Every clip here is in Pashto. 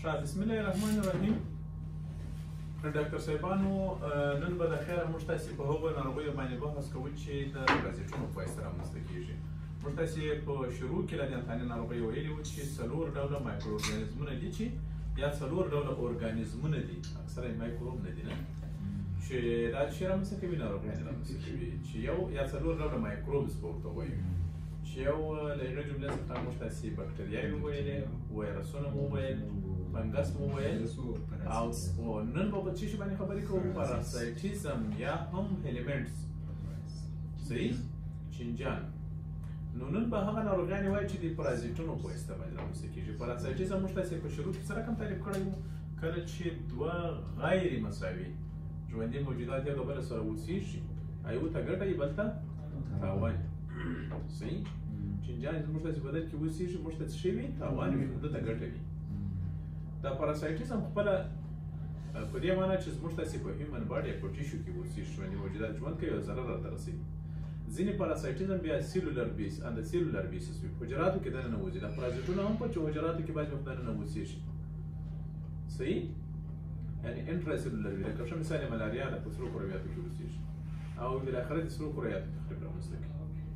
بسم الله الرحمن الرحیم. ډاکټر صاحبانو نن به د خیره موږ تاسې په هغو ناروغیو باندې بحث کوو چې د پرازیټونو په واسطه رامنځته کېږي. موږ تاسې په شروع کې له دې انتاني ناروغیو ویلي وو چې 4 ډوله مایکرو ارګانیزمونه دي چې یا 4 ډوله ارګانیزمونه دي، اکثره یې مایکروب نه دي نه، چې دا چې رامنځته کوي ناروغیانې رامنځته کوي، چې یو یا 4 ډوله مایکروبس به ورته وایو، چې یو له هغې جملې څخه موږ تاسې بکټریاوې وویلې، وایرسونه مو وویل، فنګس مو وویل، او نن به په څه شي باندې خبرې کوو؟ پاراسایټیزم یا هم هیلمنټس. صحیح؟ چینجان. نو نن به هغه ناروغیانې وایو چې د پرازیټونو په واسطه باندې رامنځته کېږي. پاراسایټیزم موږ تاسې په شروع کې څه رقم تعریف کړی وو؟ کله چې دوه غیر مساوي ژوندي موجودات یو د بل سره اوسېږي، یو ته ګټه یې بل ته تاوان. صحیح؟ چینجان زموږ تاسې بدن کې اوسېږي، موږ ته څه شی وي؟ تاوان وي، ده ته ګټه وي. دا پاراسایټیزم خپله په دې معنی چې زموږ تاسې په هیومن باډي یا په ټیشو کې اوسېږي، ژوندي موجودات ژوند کوي او ضرر راته رسوي. ځینې پاراسایټیزم بیا سیلولر بیس اند سیلولر بیسس وي، حجراتو کې دننه اوسي. دا پرازیټونه هم په چې حجراتو کې بعضې وخت دننه اوسېږي. صحیح؟ یعنې انټرا سیلولر وي، لکه ښه مثال یې ملاریا ده، په سرو کرویاتو کې اوسېږي او بالاخره د سرو کرویاتو تخریب رامنځته کوي،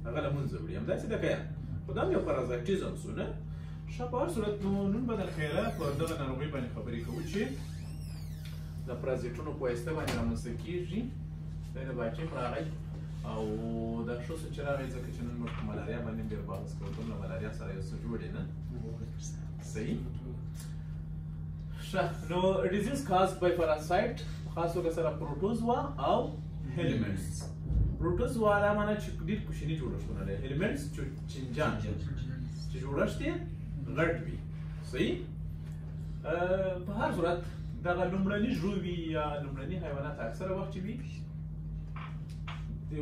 هغه له منځه وړي. همداسې ده که یا خو دا هم یو پارازایټیزم سو نه. ښه، په هر صورت نو نن به د خیره په دغه ناروغۍ باندې خبرې کوو چې د پرازیټونو په واسطه باندې رامنځته کېږي. دی د باچیم راغی او دا ښه سو چې راغی ځکه چې نن موږ په ملاریا باندې ډېر بحث کوو، ټول له ملاریا سره یو څه جوړ یې نه. صحیح؟ ښه، نو ډیزیز کاز بای پاراسایټ په خاص توګه سره پروټوزوا او هیلمنټس. پروټوزوا دا معنی چې ډېر کوچني جوړښتونه لري، هیلمنټس چینجان چې جوړښت یې غټ وي. صحیح؟ په هر صورت دغه لومړني ژوي یا لومړني حیوانات اکثره وخت چې وي د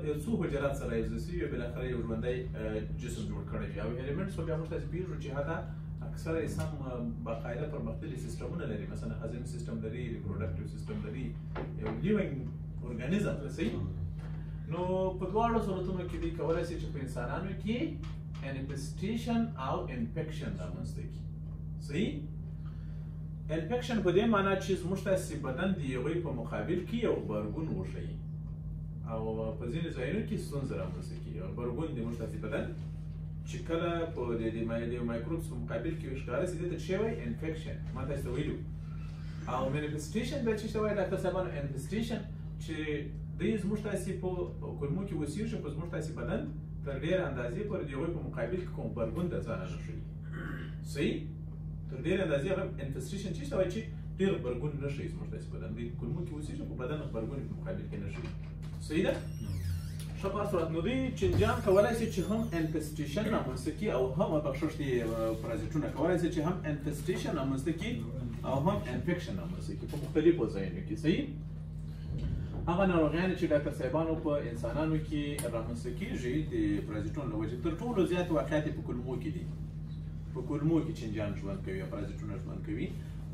یو څو حجرات سره یوځای سوي وي، بالاخره یو ژوندی جسم جوړ کړی وي. او هیلمنټس خو بیا موږ تاسې پوهېږو چې هغه اکثره یې سم باقاعده پرمختللي سیسټمونه لري، مثلا هضمي سیسټم لري، ریپروډکټیو سیسټم لري، یو لیوینګ ارګانیزم دی. صحیح؟ نو په دواړو صورتونو کې دوی کولی شي چې په انسانانو کې انفیسټیشن او انفیکشن رامنځته کړي. صحیح؟ انفیکشن په دې معنی چې زموږ تاسې بدن د هغوی په مقابل کې یو غبرګون وښیي او په ځینې ځایونو کې ستونزه رامنځته کړي. غبرګون د موږ تاسې بدن چې کله په د مایکروبس په مقابل کې ښکاره شي، دې ته څه وایي؟ انفیکشن. ما تاسې ته ویلي او مینیفیسټیشن بیا څه ته وایي ډاکټر صاحبانو؟ انفیسټیشن چې دوی زموږ تاسې په کولمو کې اوسېږي، په زموږ تاسې بدن تر ډېرې اندازې پورې د هغوی په مقابل کې کوم غبرګون د ځانه نه ښیي. صحیح؟ تر ډېرې اندازې هغه انفیسټیشن څه ته وایي چې ډېر غبرګون نه ښیي زموږ تاسې بدن، دوی کولمو کې اوسېږي، په بدن غبرګون په مقابل کې نه ښیي. صحیح ده؟ ښه، په هر صورت نو دوی چینجان کولی شي چې هم انفیسټیشن رامنځته کړي او هم بخښش دي پرازیټونه کولی شي چې هم انفیسټیشن رامنځته کړي او هم انفیکشن رامنځته کړي په مختلفو ځایونو کې. صحیح؟ هغه ناروغیانې چې ډاکټر صاحبانو په انسانانو کې رامنځته کېږي د پرازیټونو له وجې، تر ټولو زیات واقعیت یې په کولمو کې دي. په کولمو کې چینجان ژوند کوي او پرازیټونه ژوند کوي،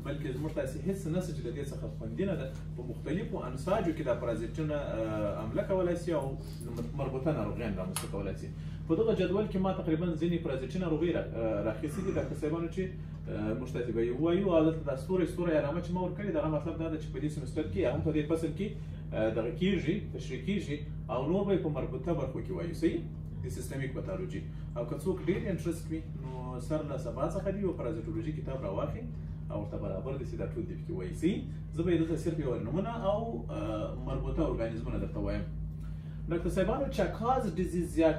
بلکې زموږ تاسې هېڅ نشته چې د دې څخه خوندي نه ده. په مختلفو انساجو کې دا پرازیټونه حمله کولی شي او مربوطه ناروغیان رامنځته کولی شي. په دغه جدول کې ما تقریبا ځینې پرازیټي ناروغۍ راخیستې دي ډاکټر صاحبانو چې موږ تاسې به یې ووایو. او دلته دا ستوری علامه چې ما ورکړې، دغه مطلب دا ده چې په دې سمستر کې هم په دې فصل کې دغه کېږي، تشریح کېږي او نور به یې په مربوطه برخو کې وایو. صحیح؟ د سیستمیک پاتالوجي. او که څوک ډېر انټرست وي نو سر له سبا څخه دي یو پرازیټولوژي کتاب راواخلي او ورته برابر دي چې دا ټول دې پکې وایي. صحیح؟ زه به یې دلته صرف یو نومونه او مربوطه ارګانیزمونه درته وایم. ډاکټر صاحبانو چاکاز ډیزیز یا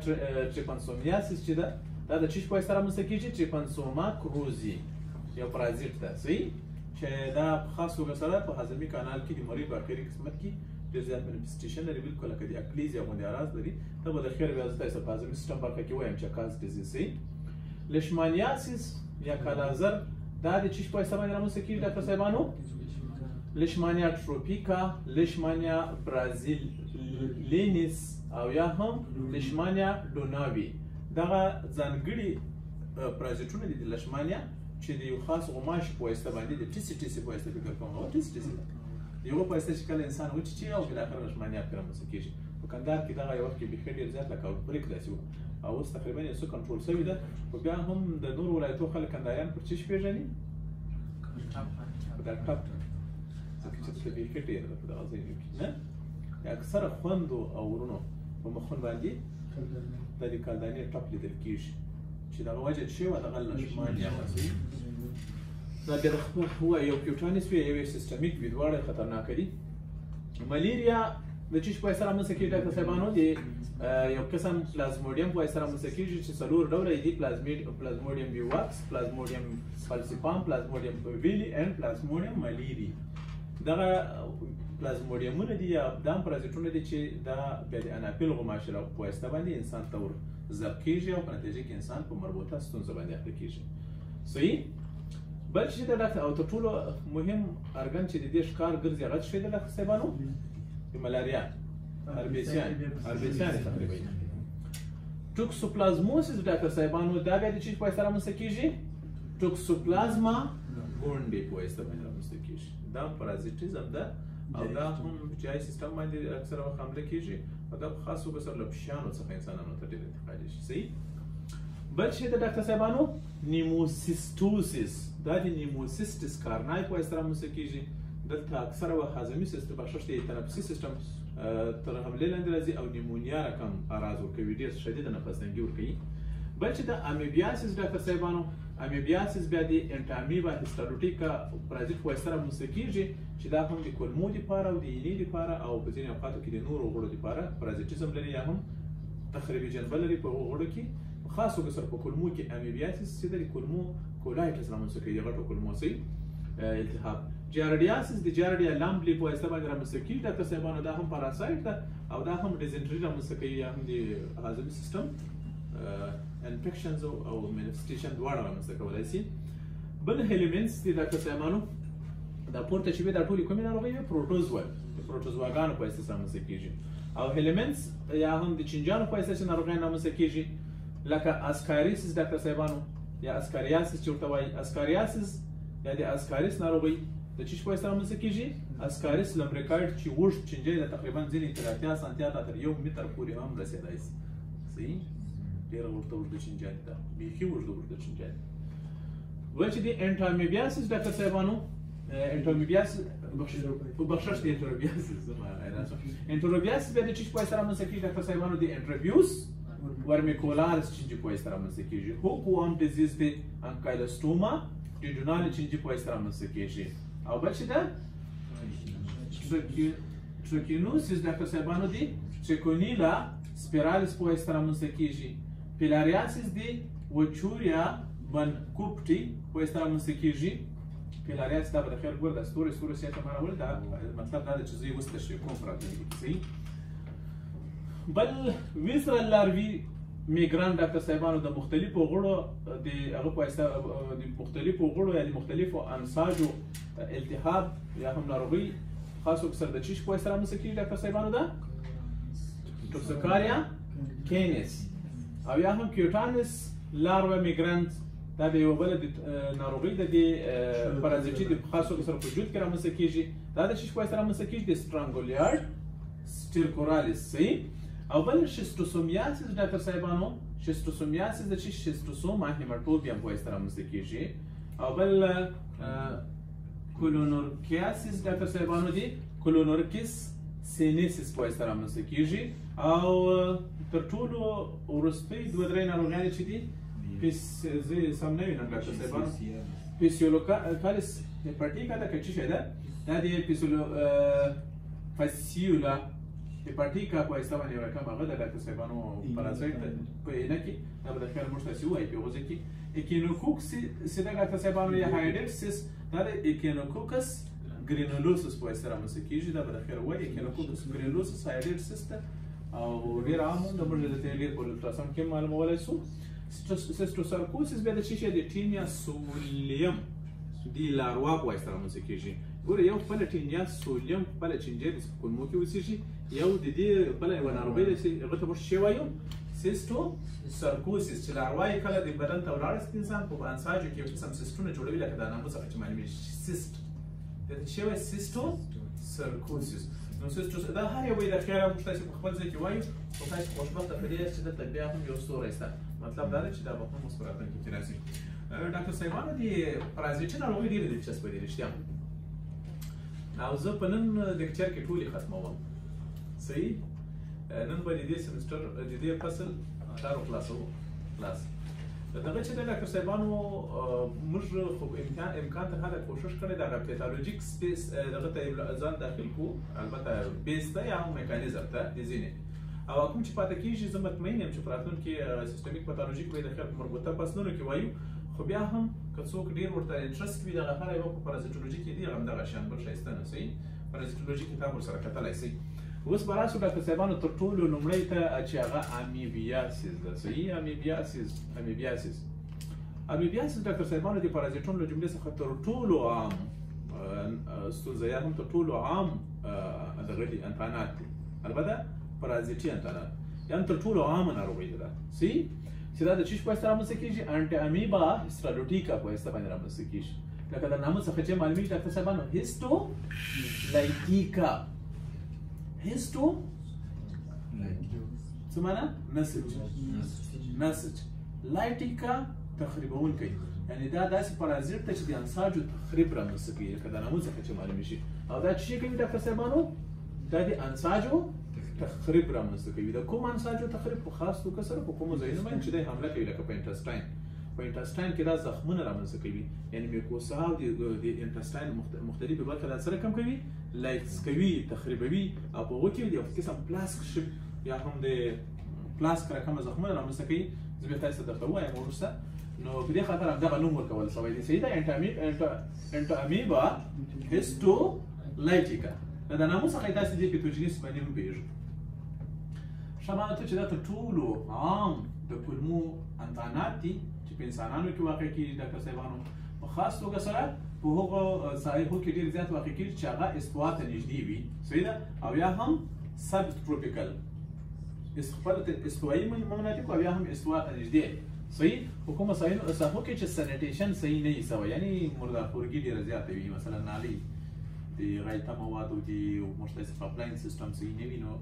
ټریپانسومیاسیس چې ده، دا د څه شي په واسطه رامنځته کېږي؟ ټریپانسوما کروزي یو پرازیټ ده. صحیح؟ چې دا په خاص توګه سره په هضمي کانال کې د مرۍ په اخري قسمت کې ډېر زیات مینیفیسټیشن لري، بلکل لکه د اکلیزیا غوندې اعراض لري. ته به د خیر بیا زه تاسې په هضمي سیسټم برخه کې وایم چاکاز ډیزیز. صحیح؟ لیشمانیاسیس یا کالازر دا د څه شي په واسطه باندې رامنځته کېږي ډاکټر صاحبانو؟ لیشمانیا ټروپیکا، لیشمانیا برازیلینیس او یا هم لیشمانیا ډوناوي. دغه ځانګړي پرازیټونه دي د لیشمانیا چې د یو خاص غوماشي په واسطه باندې د ټیسي په واسطه فکر کوم او ټیسي ده د یو په واسطه چې کله انسان وچیچي او بالاخره لیشمانیا پرې رامنځته کېږي. په کندهار کې دغه یو وخت کې بیخي ډېر زیات لکه اؤټبریک داسې وو او اوس تقریبا یې څه کنټرول شوې ده. خو بیا هم د نورو ولایتو خلک کندهاریان پر څه شي پېژني؟ دا ټاپ ځکه چې دلته بیخي ډېره ده په دغه ځایونو کې نه اکثره خوندو او ورونو په مخونو باندې دا د کالدانې ټپ لیدل کېږي چې دغه وجه څه وه دغه لشمان یا مسئلې دا بیا د خپل هو یو کیوټانس وي یو سیستمیک وي دواړه خطرناکه دي ملیریا د څه شي په واسطه رامنځته کېږي ډاکټر صاحبانو د یو قسم پلازموډیم په واسطه رامنځته کېږي چې څلور ډوله دي پلازموډیم ویواکس پلازموډیم فالسیپام پلازموډیم ویلی اند پلازموډیم ملیری دغه پلازموډیمونه دي یا دا پرازیټونه دي چې دا بیا د اناپیل غوماشې په واسطه باندې انسان ته ور ضبط کېږي او په نتیجه کې انسان په مربوطه ستونزه باندې اخته کېږي صحیح بل چې د ډاکټر او تر ټولو مهم ارګن چې د دې ښکار ګرځي هغه څه دی ډاکټر صاحبانو د ملاریا اربیسیان تقریبا ټوکسوپلازموسیس ډاکټر صاحبانو دا بیا د چی په واسطه رامنځته کېږي ټوکسوپلازما ګونډې په واسطه باندې رامنځته کېږي دا پرازیټیزم ده او دا هم جای سیستم باندې اکثره وخت حمله کېږي او دا په خاص توګه سره له پشیانو څخه انسانانو ته ډېر انتقالي شي صحیح بل شی د ډاکټر صاحبانو نیموسیسټوسیس دا د نیموسیسټس کارنای په واسطه رامنځته کېږي دلته اکثره وخت هاضمي سیستم بخشش د تنفسي سیستم تر حملې لاندې راځي او نیمونیا رقم اراز ورکوي ډېر شدیده نفس تنګي ورکوي بل چې د امیبیاسیس ډاکټر صاحبانو امیبیاسیس بیا د انټامیبا هیسټالوټیکا پرازیت په واسطه رامنځته کېږي چې دا هم د کولمو دپاره او د اینې دپاره او په ځینې اوقاتو کې د نورو غړو دپاره پرازیټیزم لري یا هم تخریبي جنبه لري په غړو کې په خاص توګه سره په کولمو کې امیبیاسیس چې د کولمو کولایټس رامنځته کوي د غټو کولمو التهاب جاردیاسیس د جاردیا لامبلی په واسطه باندې رامنځته کېږي ډاکټر صاحبانو دا هم پاراسایت ده او دا هم ډیزنټري رامنځته کوي یا هم د هاضمي سیستم انفیکشنز او مینفسټیشن دواړه رامنځته کولی شي بل هیلمنټس دي ډاکټر صاحبانو دا پورته چې وي دا ټولې کومې ناروغۍ وي پروټوزوا د پروټوزواګانو په واسطه رامنځته کېږي او هیلمنټس یا هم د چینجانو په واسطه چې ناروغۍ رامنځته کېږي لکه اسکاریسیس ډاکټر صاحبانو یا اسکاریاسیس چې ورته وایي اسکاریاسیس یا د اسکاریس ناروغۍ د څه شي په واسطه رامنځته کېږي اسکاریس لمبریکاید چې اوږد چینجی ده تقریبا ځینې تر 80 سانتیا تر 1 متر پورې هم رسېدای شي صحیح ډېره اوږده چینجاني ده بیخي اوږده چینجاني بل چې د انټامیبیاسیس ډاکټر صاحبانو انټامیبیاسیس بخشش د انټروبیاسیس انټروبیاسیس بیا د څه شي په واسطه رامنځته کېږي ډاکټر صاحبانو د انټروبیوس ورمیکولارس چینجي په واسطه رامنځته کېږي هوکوام ډیزیز د انکایلوسټوما ډیډونال چینجي په واسطه رامنځته کېږي او بل چې ده ټریکینوسیس ډاکټر صاحبانو د ټریکونیلا سپیرالس په واسطه رامنځته کېږي پیلاریاسیس د وچوریا بنکوپټي په واسطه رامنځته کېږي پیلاریاسیس دا به د خیر ګور د ستوري سیاته مانول دا مطلب دا ده چې زه یې اوس تشریح کوم پراته صحیح بل ویزرل لاروي میګران ډاکټر صاحبانو د مختلفو غړو د هغه په واسطه د مختلفو غړو یا د مختلفو انساجو التهاب یا هم ناروغي خاصو سره د چیش په واسطه رامنځته کېږي ډاکټر صاحبانو دا ټوکسوکاریا کینس او یا هم کیوټانس لاروا میګرانت دا د یو بل د ناروغي د پرازیټي د خاصو سره په وجود کې رامنځته کېږي دا د چیش په واسطه رامنځته کېږي د سټرانګولیارډ سټیرکورالس صحیح او بل شیستوسومیاسیس ډاکټر صاحبانو شیستوسومیاسیس د چی شیستوسوما هیماټوبیا په واسطه رامنځته کېږي او بل کولونورکیاسیس ډاکټر صاحبانو دی کولونورکیس سینیسیس په واسطه رامنځته کېږي او تر ټولو وروستۍ دوه درې ناروغیانې چې دي زه سم نه وینم ډاکټر صاحبانو پیسیولوکالیس هیپاټیکا ده که څه شی ده دا د فاسیولا هیپاټیکا په واسطه باندې یو رقم هغه د ډاکټر صاحبانو پرازیت په عینه کې دا به د خیر موږ تاسې ووایي په غوزه کې اکینوکوک سیده ډاکټر صاحبانو یا هایډکسس دا د اکینوکوکس ګرینولوسس په واسطه رامنځته کېږي دا به د خیر ووایي اکینوکوکس ګرینولوسس هایډکسس ده او ډېر عام ده موږ د دې ډېر په الټراساونډ کې معلومولی شو سیسټوسارکوسس بیا د څه شی د ټینیا سولیم د لاروا په واسطه رامنځته کېږي ګوره یو خپله ټینیا سولیم خپله چینجی د کولمو کې اوسېږي یو د دې بله یوه ناروغۍ ده چې هغه ته موږ څه وایو سیسټوسارکوسس چې لاروا یې کله د بدن ته ولاړه شي انسان په انساجو کې یو قسم سیسټونه جوړوي لکه د نامو څخه چې معلومېږي سیسټ دا څه وایي سیسټوسارکوسس نو سیسټوس دا هر یو د خیره موږ تاسې په خپل ځای کې وایو خو تاسې خوشبخته په دې یاست چې دلته بیا هم یو ستوری شته مطلب دا دی چې دا به هم اوس په راتلونکي کې راشي ډاکټر صاحبانو د پرازیټي ناروغۍ ډېرې دلچسپه دي رښتیا. او زه په نن لیکچر کې ټولې ختموم. صحیح؟ نن به د دې سمستر د دې فصل چارو خلاصوو. خلاص دغه چې د ډاکټر صاحبانو موږ خو امکان تر حده کوشش کړی دغه پیتالوجیک سپیس دغه ته ځان داخل کړو، البته بیس ته یا هم میکانیزم ته د ځینې. او کوم چې پاتې کېږي زه مطمئن یم چې په راتلونکي کې سیستمیک پیتالوجیک به د خیر په مربوطه فصلونو کې وایو، خو بیا هم که څوک ډېر ورته انټرست وي دغه هر یوه په پرازیټولوژي کې دي همدغه شیان بل ښایسته نه. صحیح؟ پرازیټولوژي کتاب ورسره کتلی شئ. اوس به راسو ډاکټر صاحبانو تر ټولو لومړی ته چې هغه امیبیاسیس ده. صحیح؟ امیبیاسیس ډاکټر صاحبانو د پرازیټونو له جملې څخه تر ټولو عام ستونزه یا هم تر ټولو عام دغه دي انتانات دي، البته پرازیټي انتانات یعنې تر ټولو عامه ناروغي ده. صحیح؟ چې دا د چی په واسطه رامنځته کېږي؟ انټي امیبا هیسټالوټیکا په واسطه باندې رامنځته کېږي. لکه د نامه څخه چې معلومیږي ډاکټر صاحبانو هیسټولایټیکا. څه معنا؟ نسج. لایټیکا تخریبونکی، یعنې دا داسې پرازیټ ده چې د انساجو تخریب رامنځته کوي، لکه د نامه څخه چې معلومیږي. او دا څه کوي ډاکټر صاحبانو؟ دا د انساجو تخریب رامنځته کوي. د کوم انساجو تخریب؟ په خاص توګه سره په کومو ځایونو باندې چې دی حمله کوي، لکه په انټسټاین. په انټسټاین کې دا زخمونه رامنځته کوي، یعنې میکوسا او د انټسټاین مختلفې برخې دا سره کم کوي، لایټس کوي، تخریبوي، او په هغو کې د یو قسم پلاسک شپ یا هم د پلاسک رقمه زخمونه رامنځته کوي. زه بیا تاسو ته درته ووایم وروسته. نو په دې خاطر همدغه نوم ورکول شوی دی. صحیح ده؟ انټو امیبا هیسټولایټیکا. د نامو څخه یې داسې دي پیتوجینیس باندې هم پوهېږو. ښه معنا ته چې دا تر ټولو عام د کولمو انتانات دي چې په انسانانو کې واقع کېږي ډاکټر صاحبانو، په خاص توګه سره په هغو ساحو کې ډېر زیات واقع کېږي چې هغه استوا ته نږدې وي. صحیح ده؟ او یا هم سب تروپیکل خپل استوایي مناطق او یا هم استوا ته نږدې. صحیح؟ په کومو ساحو کې چې سینیټیشن صحیح نه وي سوی، یعنې مردارخورګي ډېره زیاته وي، مثلا نالۍ د غایطه موادو د مشترک پایپلاین سیستم صحیح نه وي، نو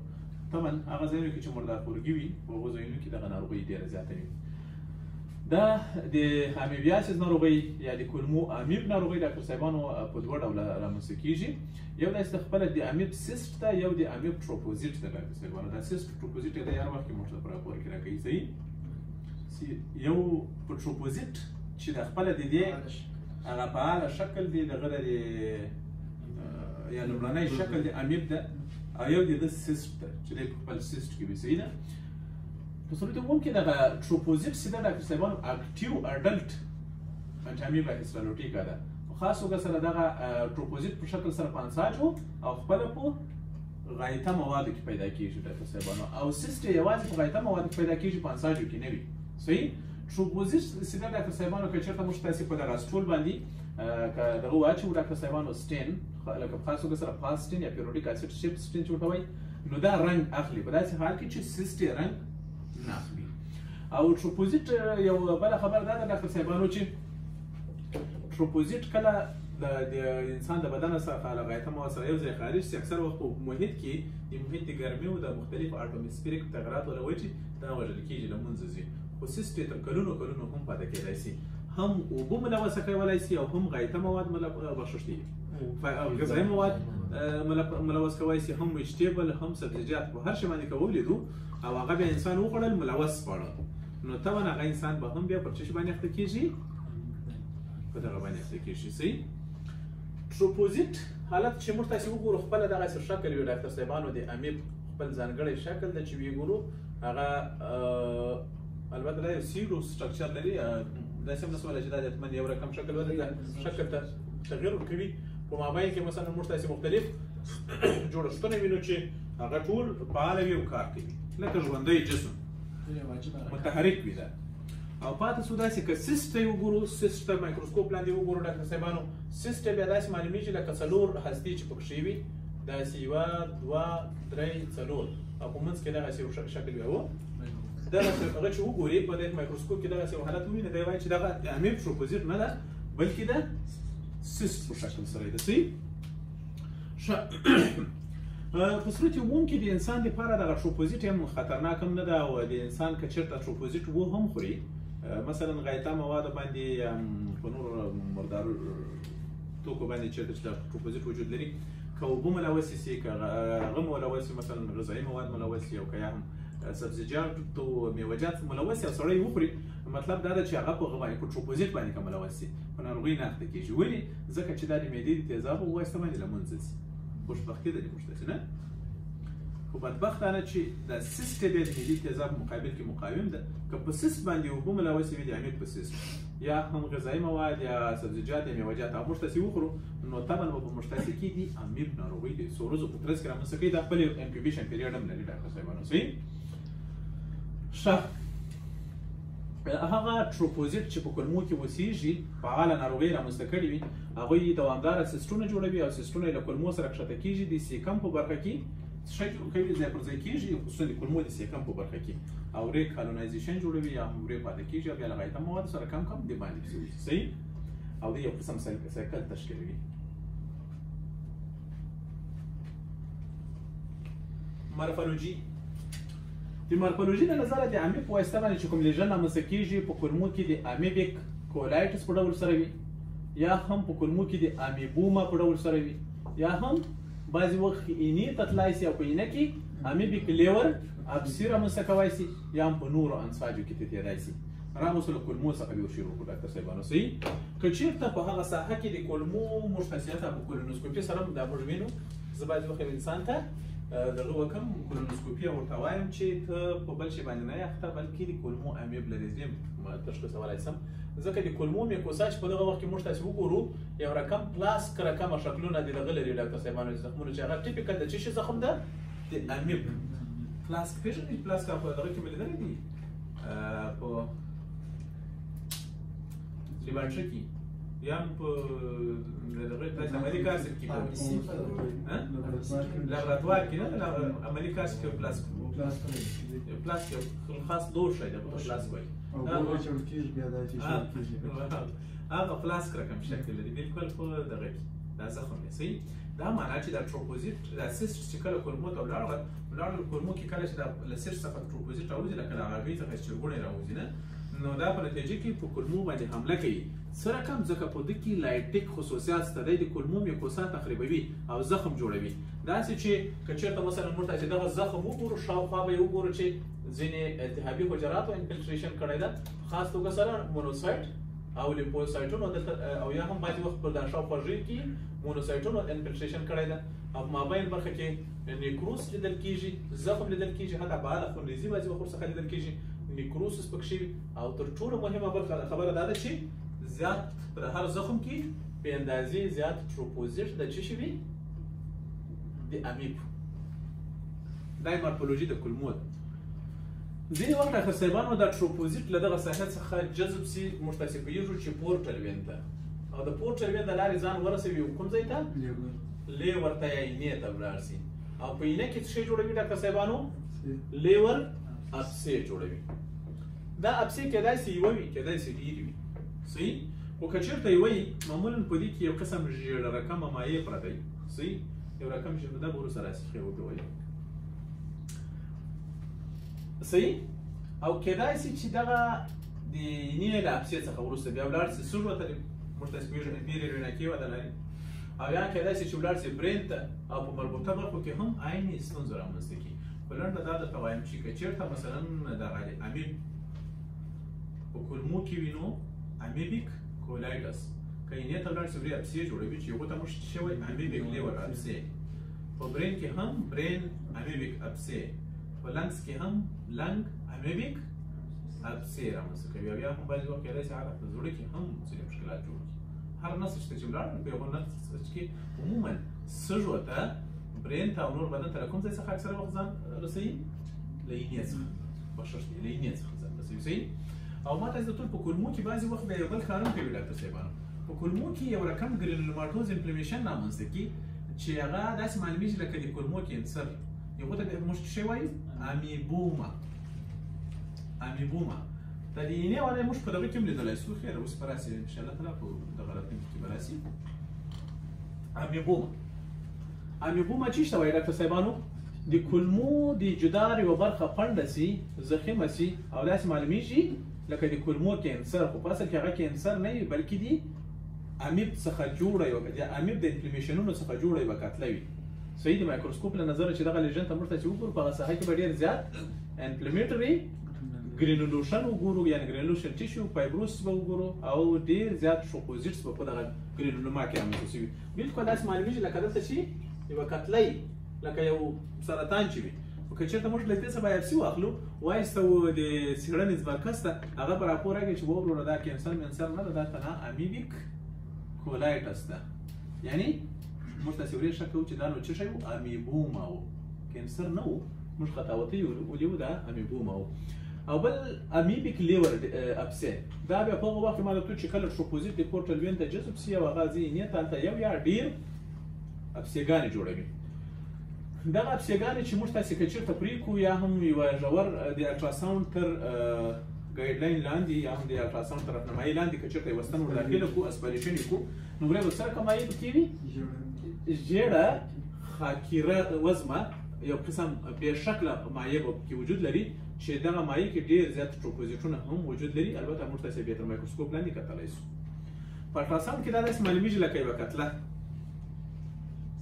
طبعا هغه ځایونو کې چې مردارخورګي وي په هغو ځایونو کې دغه ناروغۍ ډېره زیاته وي. دا د امیبیاسیس ناروغۍ یا د کولمو امیب ناروغۍ ډاکټر صاحبانو په دوه ډوله رامنځته کېږي. یو داسې خپله د امیب سیسټ ده، یو د امیب ټروپوزیټ ده ډاکټر صاحبانو. دا سیسټ ټروپوزیټ یې د هر وخت کې موږ ته په راپور کې راکوي. صحیح؟ یو ټروپوزیټ چې د خپله د دې هغه فعاله شکل دی دغه د یا لومړنی شکل د امیب ده، او یو د ده سیسټ ده چې دی په خپل سیسټ کې وي. صحیح ده؟ په صورت عموم کې دغه ټروپوزیټ چې ده ډاکټر صاحبانو اکټیو اډلټ انټي امیبا هیسټالوټیکا ده. په خاص توګه سره دغه ټروپوزیټ په شکل سره په انساجو او خپله په غایطه موادو کې پیدا کېږي ډاکټر صاحبانو، او سیسټ یې یوازې په غایطه موادو کې پیدا کېږي، په انساجو کې نه وي. صحیح؟ ټروپوزیټ چې ده ډاکټر صاحبانو که چېرته موږ تاسې په دغه سټول باندې که دغه واچوو ډاکټر صاحبانو سټین، لکه په خاص توګه سره فاسټین یا پیروډیک اسید شیپ سټین چې ورته وایي، نو دا رنګ اخلي په داسې حال کې چې سیسټ یې رنګ نه اخلي. او ټروپوزیټ یو بله خبره دا ده ډاکټر صاحبانو چې ټروپوزیټ کله د انسان د بدن څخه له غایطه مواد سره یو ځای خارج شي، اکثر وخت په محیط کې د محیط د ګرمۍ او د مختلفو اټموسفیریک تغیراتو له وجې دا وژل کېږي، له منځه ځي. خو سیسټ یې تر کلونو هم پاتې کېدای شي، هم اوبه ملوثه کولی شي او هم غایطه مواد غذایي مواد ملوث کولی شي، هم ویجټیبل هم سبزیجات په هر شي باندې که ولیدو او هغه بیا انسان وخوړل ملوث خوړل، نو طبعا هغه انسان به هم بیا پر څه شي باندې اخته کېږي؟ په دغه باندې اخته کېږي. صحیح؟ ټروپوزیټ حالت چې موږ تاسې وګورو خپله دغسې شکل وي ډاکټر صاحبانو، د امیب خپل ځانګړی شکل ده چې ویې ګورو هغه البته دا یو سیلو سټرکچر لري، داسې هم نشو ویلی چې دا د حتمن یو رقم شکل ولري، شکل ته تغیر ورکوي. په مابین کې مثلا موږ تاسې مختلف جوړښتونه وینو چې هغه ټول فعاله وي او کار کوي، لکه ژوندی جسم متحرک وي ده. او پاتې څو داسې که سیسټ ته یې وګورو، سیسټ ته مایکروسکوپ لاندې وګورو ډاکټر صاحبانو، سیسټ ته بیا داسې معلومیږي لکه څلور هستې چې پکښې وي، داسې یوه دوه درې څلور، او په منځ کې دغسې یو شکل وي. او دغسې هغه چې وګوري په دې مایکروسکوپ کې دغسې یو حالت وویني، دی وایي چې دغه د امیب ټروپوزیټ نه ده بلکې د سیسټ په شکل سره ده. صحیح؟ په صورت عموم کې د انسان لپاره دغه ټروپوزیټ هم خطرناک هم نه ده، او د انسان که چېرته ټروپوزیټ و هم خوري مثلا غایطه مواد باندې یا په نورو مردارو توکو باندې چېرته چې دا پروپوزیت وجود لري که اوبه ملوث سي که هغه ملوث مثلا غذایي مواد ملوث سي او که یا هم سبزیجات او میوه‌جات ملوث سي او سړی وخوري مطلب دا ده چې هغه په هغه باندې په پروپوزیت باندې که ملوث سي په ناروغۍ نه اخته کېږي ولې ځکه چې دا د معدې د تیزابو په واسطه باندې له منځه ځي خوشبختي ده موږ داسې نه خو بدبختانه چې دا سیس کې د معدې تیزاب مقابل کې مقاوم ده که په سیس باندې اوبه ملوث وي د عمیق په سیس یا هم غذایي مواد یا سبزیجات یا میوه‌جات او موږ تاسې وخورو نو طبعا به په موږ تاسې کې دي عمیق ناروغۍ د څو ورځو په ترڅ کې رامنځته کوي دا خپل انکیوبیشن پیریډ هم لري ډاکټر صاحبانو صحیح ښه هغه تروپوزیت چې په کولمو کې اوسېږي فعاله ناروغۍ رامنځته کړې وي هغوی دوامداره سیسټونه جوړوي او سیسټونه یې له کولمو سره کښته کېږي د سیکم په برخه کې څه کوي ځای پر ځای کېږي خصوصا د کولمو د سیکم په برخه کې او ریکالونایزیشن جوړوي یا هم ری پاتې کېږي او بیا له غایطه موادو سره کم کم د باندې پسې وځي صحیح او د یو قسم سایکل تشکیلوي مارفولوژي د مارفولوژي د نظره د عامې په واسطه باندې چې کوم لیژن رامنځته کېږي په کولمو کې د امیبیک کولایټس په ډول سره وي یا هم په کولمو کې د امیبوما په ډول سره وي یا هم بعضې وخت اینې ته تللی سي او په اینه کې امیبیک لیور ابسي رامنځته کولی سي یا هم په نورو انساجو کې تېرېدای سي راموس له کولمو څخه به یو شی وکړو ډاکټر صاحبانو صحیح که چېرته په هغه ساحه کې د کولمو موږ خاصیت په کولونوسکوپي سره دا موږ وینو زه بعضې وخت یو انسان ته دغه وکم کولونوسکوپي ورته وایم چې ته په بل شي باندې نه اخته بلکې د کولمو امیب لري زه تشخیصولی سم ځکه د کولمو میکوسا چې په دغه وخت کې موږ تاسې وګورو یو رقم پلاسک رقمه شکلونه د دغه لري ډاکټر صاحبانو زخمونه چې هغه ټیپیکل د څه شي زخم ده د امیب پلاسک پېژنئ پلاسک په دغه کې مې لیدلی دي په لیبارټري کې یا هم په دغه تاسې عملي کاسټ کې لابراتوار کې نه عملي کاسټ کې پلاسک یو خاص لوښی دی پلاسک وایي هغه پلاسک رقم شکل لري بالکل په دغه کې دا زخم دی صحیح دا معنا چې دا تروپوزیت دا سیسټ چې کله کولمو ته ولاړ کولمو کې کله چې دا له سیسټ څخه تروپوزیت راوځي لکه له هغوی څخه چې چرګوړی راوځي نه نو دا په نتیجه کې په کولمو باندې حمله کوي څه رقم ځکه په ده کې لایټیک خصوصیات شته دی د کولمو میکوسا تخریبوي او زخم جوړوي داسې چې که چېرته مثلا موږ تاسې دغه زخم وګورو شاوخوا به یې وګورو چې ځینې التهابي حجراتو انفلټریشن کړی ده خاص توګه سره مونوسایټ او لیمفوسایټونو دلته او یا هم بعضې وخت په دا شاوخوا ژۍ کې مونوسایټونو انفلټریشن کړی ده او په مابین برخه کې نیکروس لیدل کېږي زخم لیدل کېږي حتی باله خونریزي بعضې وخت ورڅخه لیدل کېږي نیکروسس پکښې وي او تر ټولو مهمه خبره دا ده چې زیات پر هر زخم کې په اندازې زیات تروپوزیت د څه شي وي د امیب دا مارفولوژي د کولمو ده ځینې وخت ډاکټر صاحبانو دا تروپوزیت له دغه ساحه څخه جذب سي موږ تاسې پوهېږو چې پورټل وین ته او د پورټل وین د لارې ځان ورسوي کوم ځای ته لیور ته یا اینې ته ولاړ سي او په اینه کې څه شی جوړوي ډاکټر صاحبانو لیور ابسې جوړوي دا ابسې کېدای سي یوه وي کېدای سي ډېرې وي صحیح خو که چېرته یوه وي معمولا په دې کې یو قسم ژېړه رقمه مایع پرته وي صحیح یو رقم ژېړه ده به وروسته راسي ښې وګورئ صحیح او کېدای سي چې دغه د اینې له ابسې څخه وروسته بیا ولاړ سي سږو ته موږ تاسې پوهېږو ډېرې رڼکې وده لري او یا کېدای سي چې ولاړ سي برین ته او په مربوطه برخو کې هم عیني ستونزه رامنځته کړي په لنډه دا درته وایم چې که چېرته مثلا دغه امیب په کولمو کې وي نو امیبیک کولایټس که اینې ته ولاړ سي ورې ابسې جوړوي چې هغو ته موږ څه وایي امیبیک لیور ابسې په برین کې هم برین امیبیک ابسې په لنګس کې هم لنګ امیبیک ابسې رامنځته کوي او بیا هم بعضې وخت کېدای سي هغه په زړه کې هم ځینې مشکلات جوړ کړي هر نسج ته چې ولاړ په یوه نسج کې عموما سږو ته برین ته او نور بدن ته له کوم ځای څخه اکثره وخت ځان رسوي له اینې څخه بخښش دی له اینې څخه ځان رسوي صحیح او ما تاسې ته ټول په کولمو کې بعضې وخت بیا یو بل کار هم کوي ډاکټر صاحبانو په کولمو کې یو رقم ګرینولوماټوز انفلمیشن رامنځته کړي چې هغه داسې معلومیږي لکه د کولمو کینسر یو ته موږ څه وایو امیبوما دا د اینې والا موږ په دغه کې هم لیدلی سو خیر اوس به راسي انشاءالله تعالی په دغه راتلونکي کې به راسي امیبوما چی شته وایي ډاکټر صاحبانو د کولمو د جدار یوه برخه پنډه سي زخیمه سي او داسې معلومیږي لکه د کولمو کینسر خو په اصل کې هغه کینسر نه وي بلکې د امیب څخه جوړه یوه د امیب د انفلمیشنونو څخه جوړه یوه کتله وي. صحیح د مایکروسکوپ له نظره چې دغه لیژن ته موږ ته چې وګورو په هغه ساحه کې به ډېر زیات انفلمیټري ګرینولوشن وګورو یعنې ګرینولوشن ټیشو فایبروسس به وګورو او ډېر زیات شوکوزیټس به په دغه ګرینولوما کې رامنځته شوي. بالکل داسې معلومیږي لکه دلته چې یوه کتله لکه یو سرطان چې وي. که چېرته موږ له دې څخه بایپسي واخلو وایستو د څېړنې مرکز ته هغه به راپور راکړي چې وګوره دا کینسر منسر نه ده دا تنها امیبیک کولایټس ده. یعنی موږ تاسې ورې شک کوو چې دا نو څه شی و امیبوما و کینسر نه و موږ خطاوتۍ ولیو دا امیبوما و. او بل امیبیک لیور ابسه دا بیا په هغه وخت کې معلومات چې کله شوپوزیت د پورټل وین ته جذب سي او هغه ځینې ته هلته یو یا ډېر ابسېګانې جوړوي. دغه ابسېګانې چې موږ تاسې که چېرته پرېږدو یا هم یوه ژور د الټراساونډ تر ګایډلاین لاندې یا هم د الټراساونډ تر رهنمایي لاندې که چېرته یوه ستن ور داخله کړو اسپیریشن یې کړو نو وروی به څرنګه مایع پکې وي ژېړه خاکیره وزمه یو قسم بې شکله مایع به پکې وجود لري چې دغه مایع کې ډېر زیات ټروپوزیټونه هم وجود لري. البته موږ تاسې بیا تر مایکروسکوپ لاندې کتلی شو. په الټراساونډ کې دا داسې معلومیږي لکه یوه کتله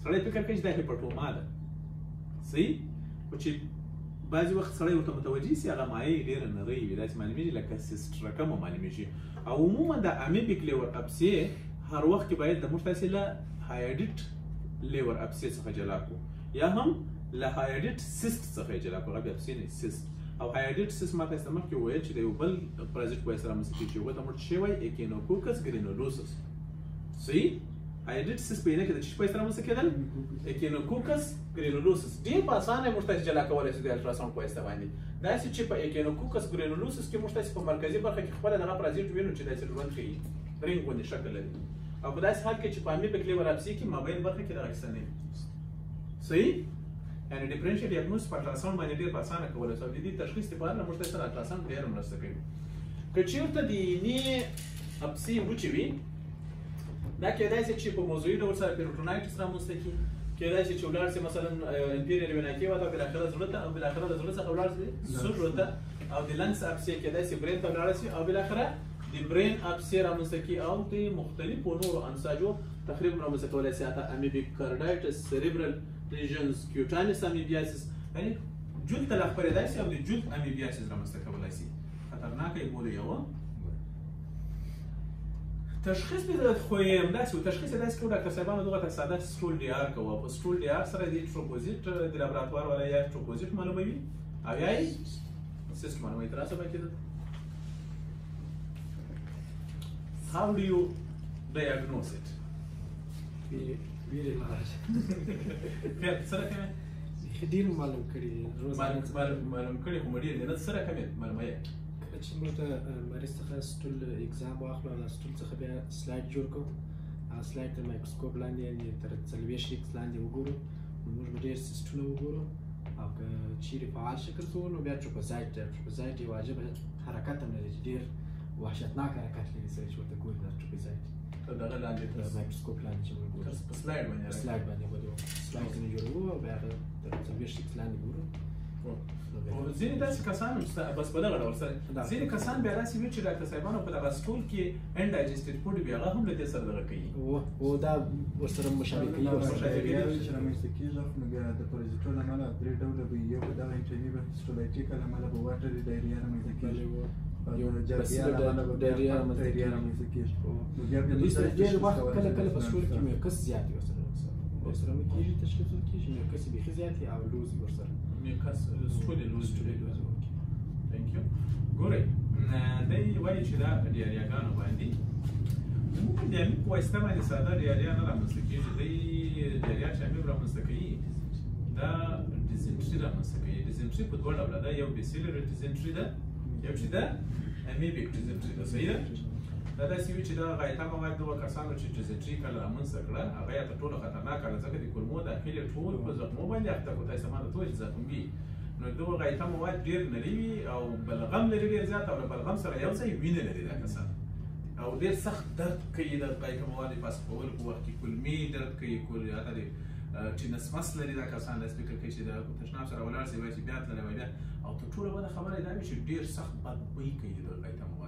سړی فکر کوي چې دا هیپاټوما ده صحیح خو چې بعضې وخت سړی ورته متوجه سي هغه مایع یې ډېره نرۍ وي داسې معلومیږي لکه سیسټ رقمه معلومیږي. او عموما د امیبیک لیور ابسې هر وخت کې باید د موږ تاسې له هایډیټ لیور ابسې څخه جلا کړو یا هم له هایډیټ سیسټ څخه یې جلا کړو. هغه بیا ابسې نه سیسټ او هایډیټ سیسټ ما تاسې ته مخکې وویل چې د یو بل پرازیټ په واسطه رامنځته کېږي چې هغوی ته موږ څه شی وایي ایکینوکوکس ګرینولوسس صحیح. هایډیټ سیسټ په یې نه کې د څه شي په واسطه رامنځته کېدل ایکینوکوکس ګرینولوسس. ډېر په اسانه موږ تاسې جلا کولی شو د الټراساونډ په واسطه باندې داسې چې په ایکینوکوکس ګرینولوسس کې موږ تاسې په مرکزي برخه کې خپله دغه پرازیټ وینو چې داسې ژوند کوي رنګ غوندې شکل لري او په داسې حال کې چې په امیبیک لیور ابسې کې مابین برخه کې دغه کیسه نه وي صحیح. یعنې ډیفرنشیل ډیاګنوز په الټراساونډ باندې ډېر په اسانه کولی شو او د دې تشخیص لپاره موږ تاسې سره الټراساونډ ډېره مرسته کوي. که چېرته د اینې ابسې وچې وي دا کېدای شي چې په موضوعي ډول سره پیروټونایټس رامنځته کړي. کېدای شي چې ولاړ شي مثلا انفیریر وینا کې ودا بالاخره زړه ته او بالاخره د زړه څخه ولاړ شي سږو ته او د لنګس ابسې کېدای شي برین ته ولاړ شي او بالاخره د برین ابسې رامنځته کړي او د مختلفو نورو انساجو تخریب رامنځته کولی شي حتی امیبیک کارډایټس سریبرل لیژنز کیوټانس امیبیاسیس یعنې جلد ته لا خپرېدای شي او د جلد امیبیاسیس رامنځته کولی شي. خطرناکه یې بولو یوه تشخیص به خو یې همداسې و تشخیص یې داسې کوو ډاکټر صاحبانو دغه ته ساده سټرول ډي آر کوو په سټرول ډي آر سره د ټروپوزیټ د لابراتوار والا یا ټروپوزیټ معلوموي او یا یې سیسټ معلوموي. تر اوسه پکې ده how do you diagnose it ویری لاره خیر سره کومه ډېر معلوم کړي معلوم کړي خو ډېر نه سره کومه معلومه یې چې موږ ته مریض څخه سټول اګزام واخلو او سټول څخه بیا سلایډ جوړ کړو هغه سلایډ تر مایکروسکوپ لاندې یعنې تر 40 ایکس لاندې وګورو نو موږ به ډېر سیسټونه وګورو او که چیرې فعال شکل څه نو بیا ټروپوزایټ ټروپوزایټ یو عجیب حرکت هم لري چې ډېر وحشتناک حرکت لري سړی چې ورته ګوري دا ټروپوزایټ تر دغه لاندې تر مایکروسکوپ لاندې چې موږ ګورو په سلایډ باندې سلایډ باندې ګورو سلایډ ځینې جوړوو او بیا هغه تر 40 ایکس لاندې ګورو. ځینې داسې کسان بس په دغه ډول سره ځینې کسان بیا داسې وي چې ډاکټر صاحبانو په دغه سټول کې انډایجسټډ فوډ وي هغه هم له دې سره دغه کوي او دا ورسره مشابه کوي چې رامنځته کېږي نو بیا د پرازیټو له امله درې ډوله به یو به دغه انټرنیبه سټولایټیک له امله به واټري ډایریا رامنځته کېږي یو جربیا له امله به ډایریا رامنځته کېږي نو بیا ډېر وخت کله کله په سټول کې میوکس زیات وي ورسره نو کېږي تشخیص ورکېږي میوکس یې بیخي زیات وي او لوز وي ورسره میوکس سټول یې لوز تhank you ګورئ دی وایي چې دا ډیاریاګانو باندې عموما د امیب په واسطه باندې ساده ډیاریا نه رامنځته کېږي دی ډیاریا چې امیب رامنځته کوي دا ډیزنټري رامنځته کوي. ډیزنټري په دوه ډوله ده یو بیسیلر ډیزنټري ده یو چې ده امیبیک ډیزنټري ده صحیح ده. دا داسې وي چې دغه غایطه مواد دغه کسانو چې ډیزنټري کله رامنځته کړه هغه یې تر ټولو خطرناکه ده ځکه د کولمو داخلي ټول په زخمو باندې اخته کړو تاسې ما ته وایي چې زخم وي نو دغه غایطه مواد ډېر نري وي او بلغم لري ډېر زیات او له بلغم سره یو ځای وینه لري دا کسان او ډېر سخت درد کوي د غایطه موادو پاس کولو په وخت کې کولمې درد کوي حتی د ټینسمس لري دا کسان داسې فکر کوي چې د تشناب سره ولاړ شي وایي چې بیا تللی وای بیا او تر ټولو بده خبره یې دا وي چې ډېر سخت بد بوی کوي د غایطه مواد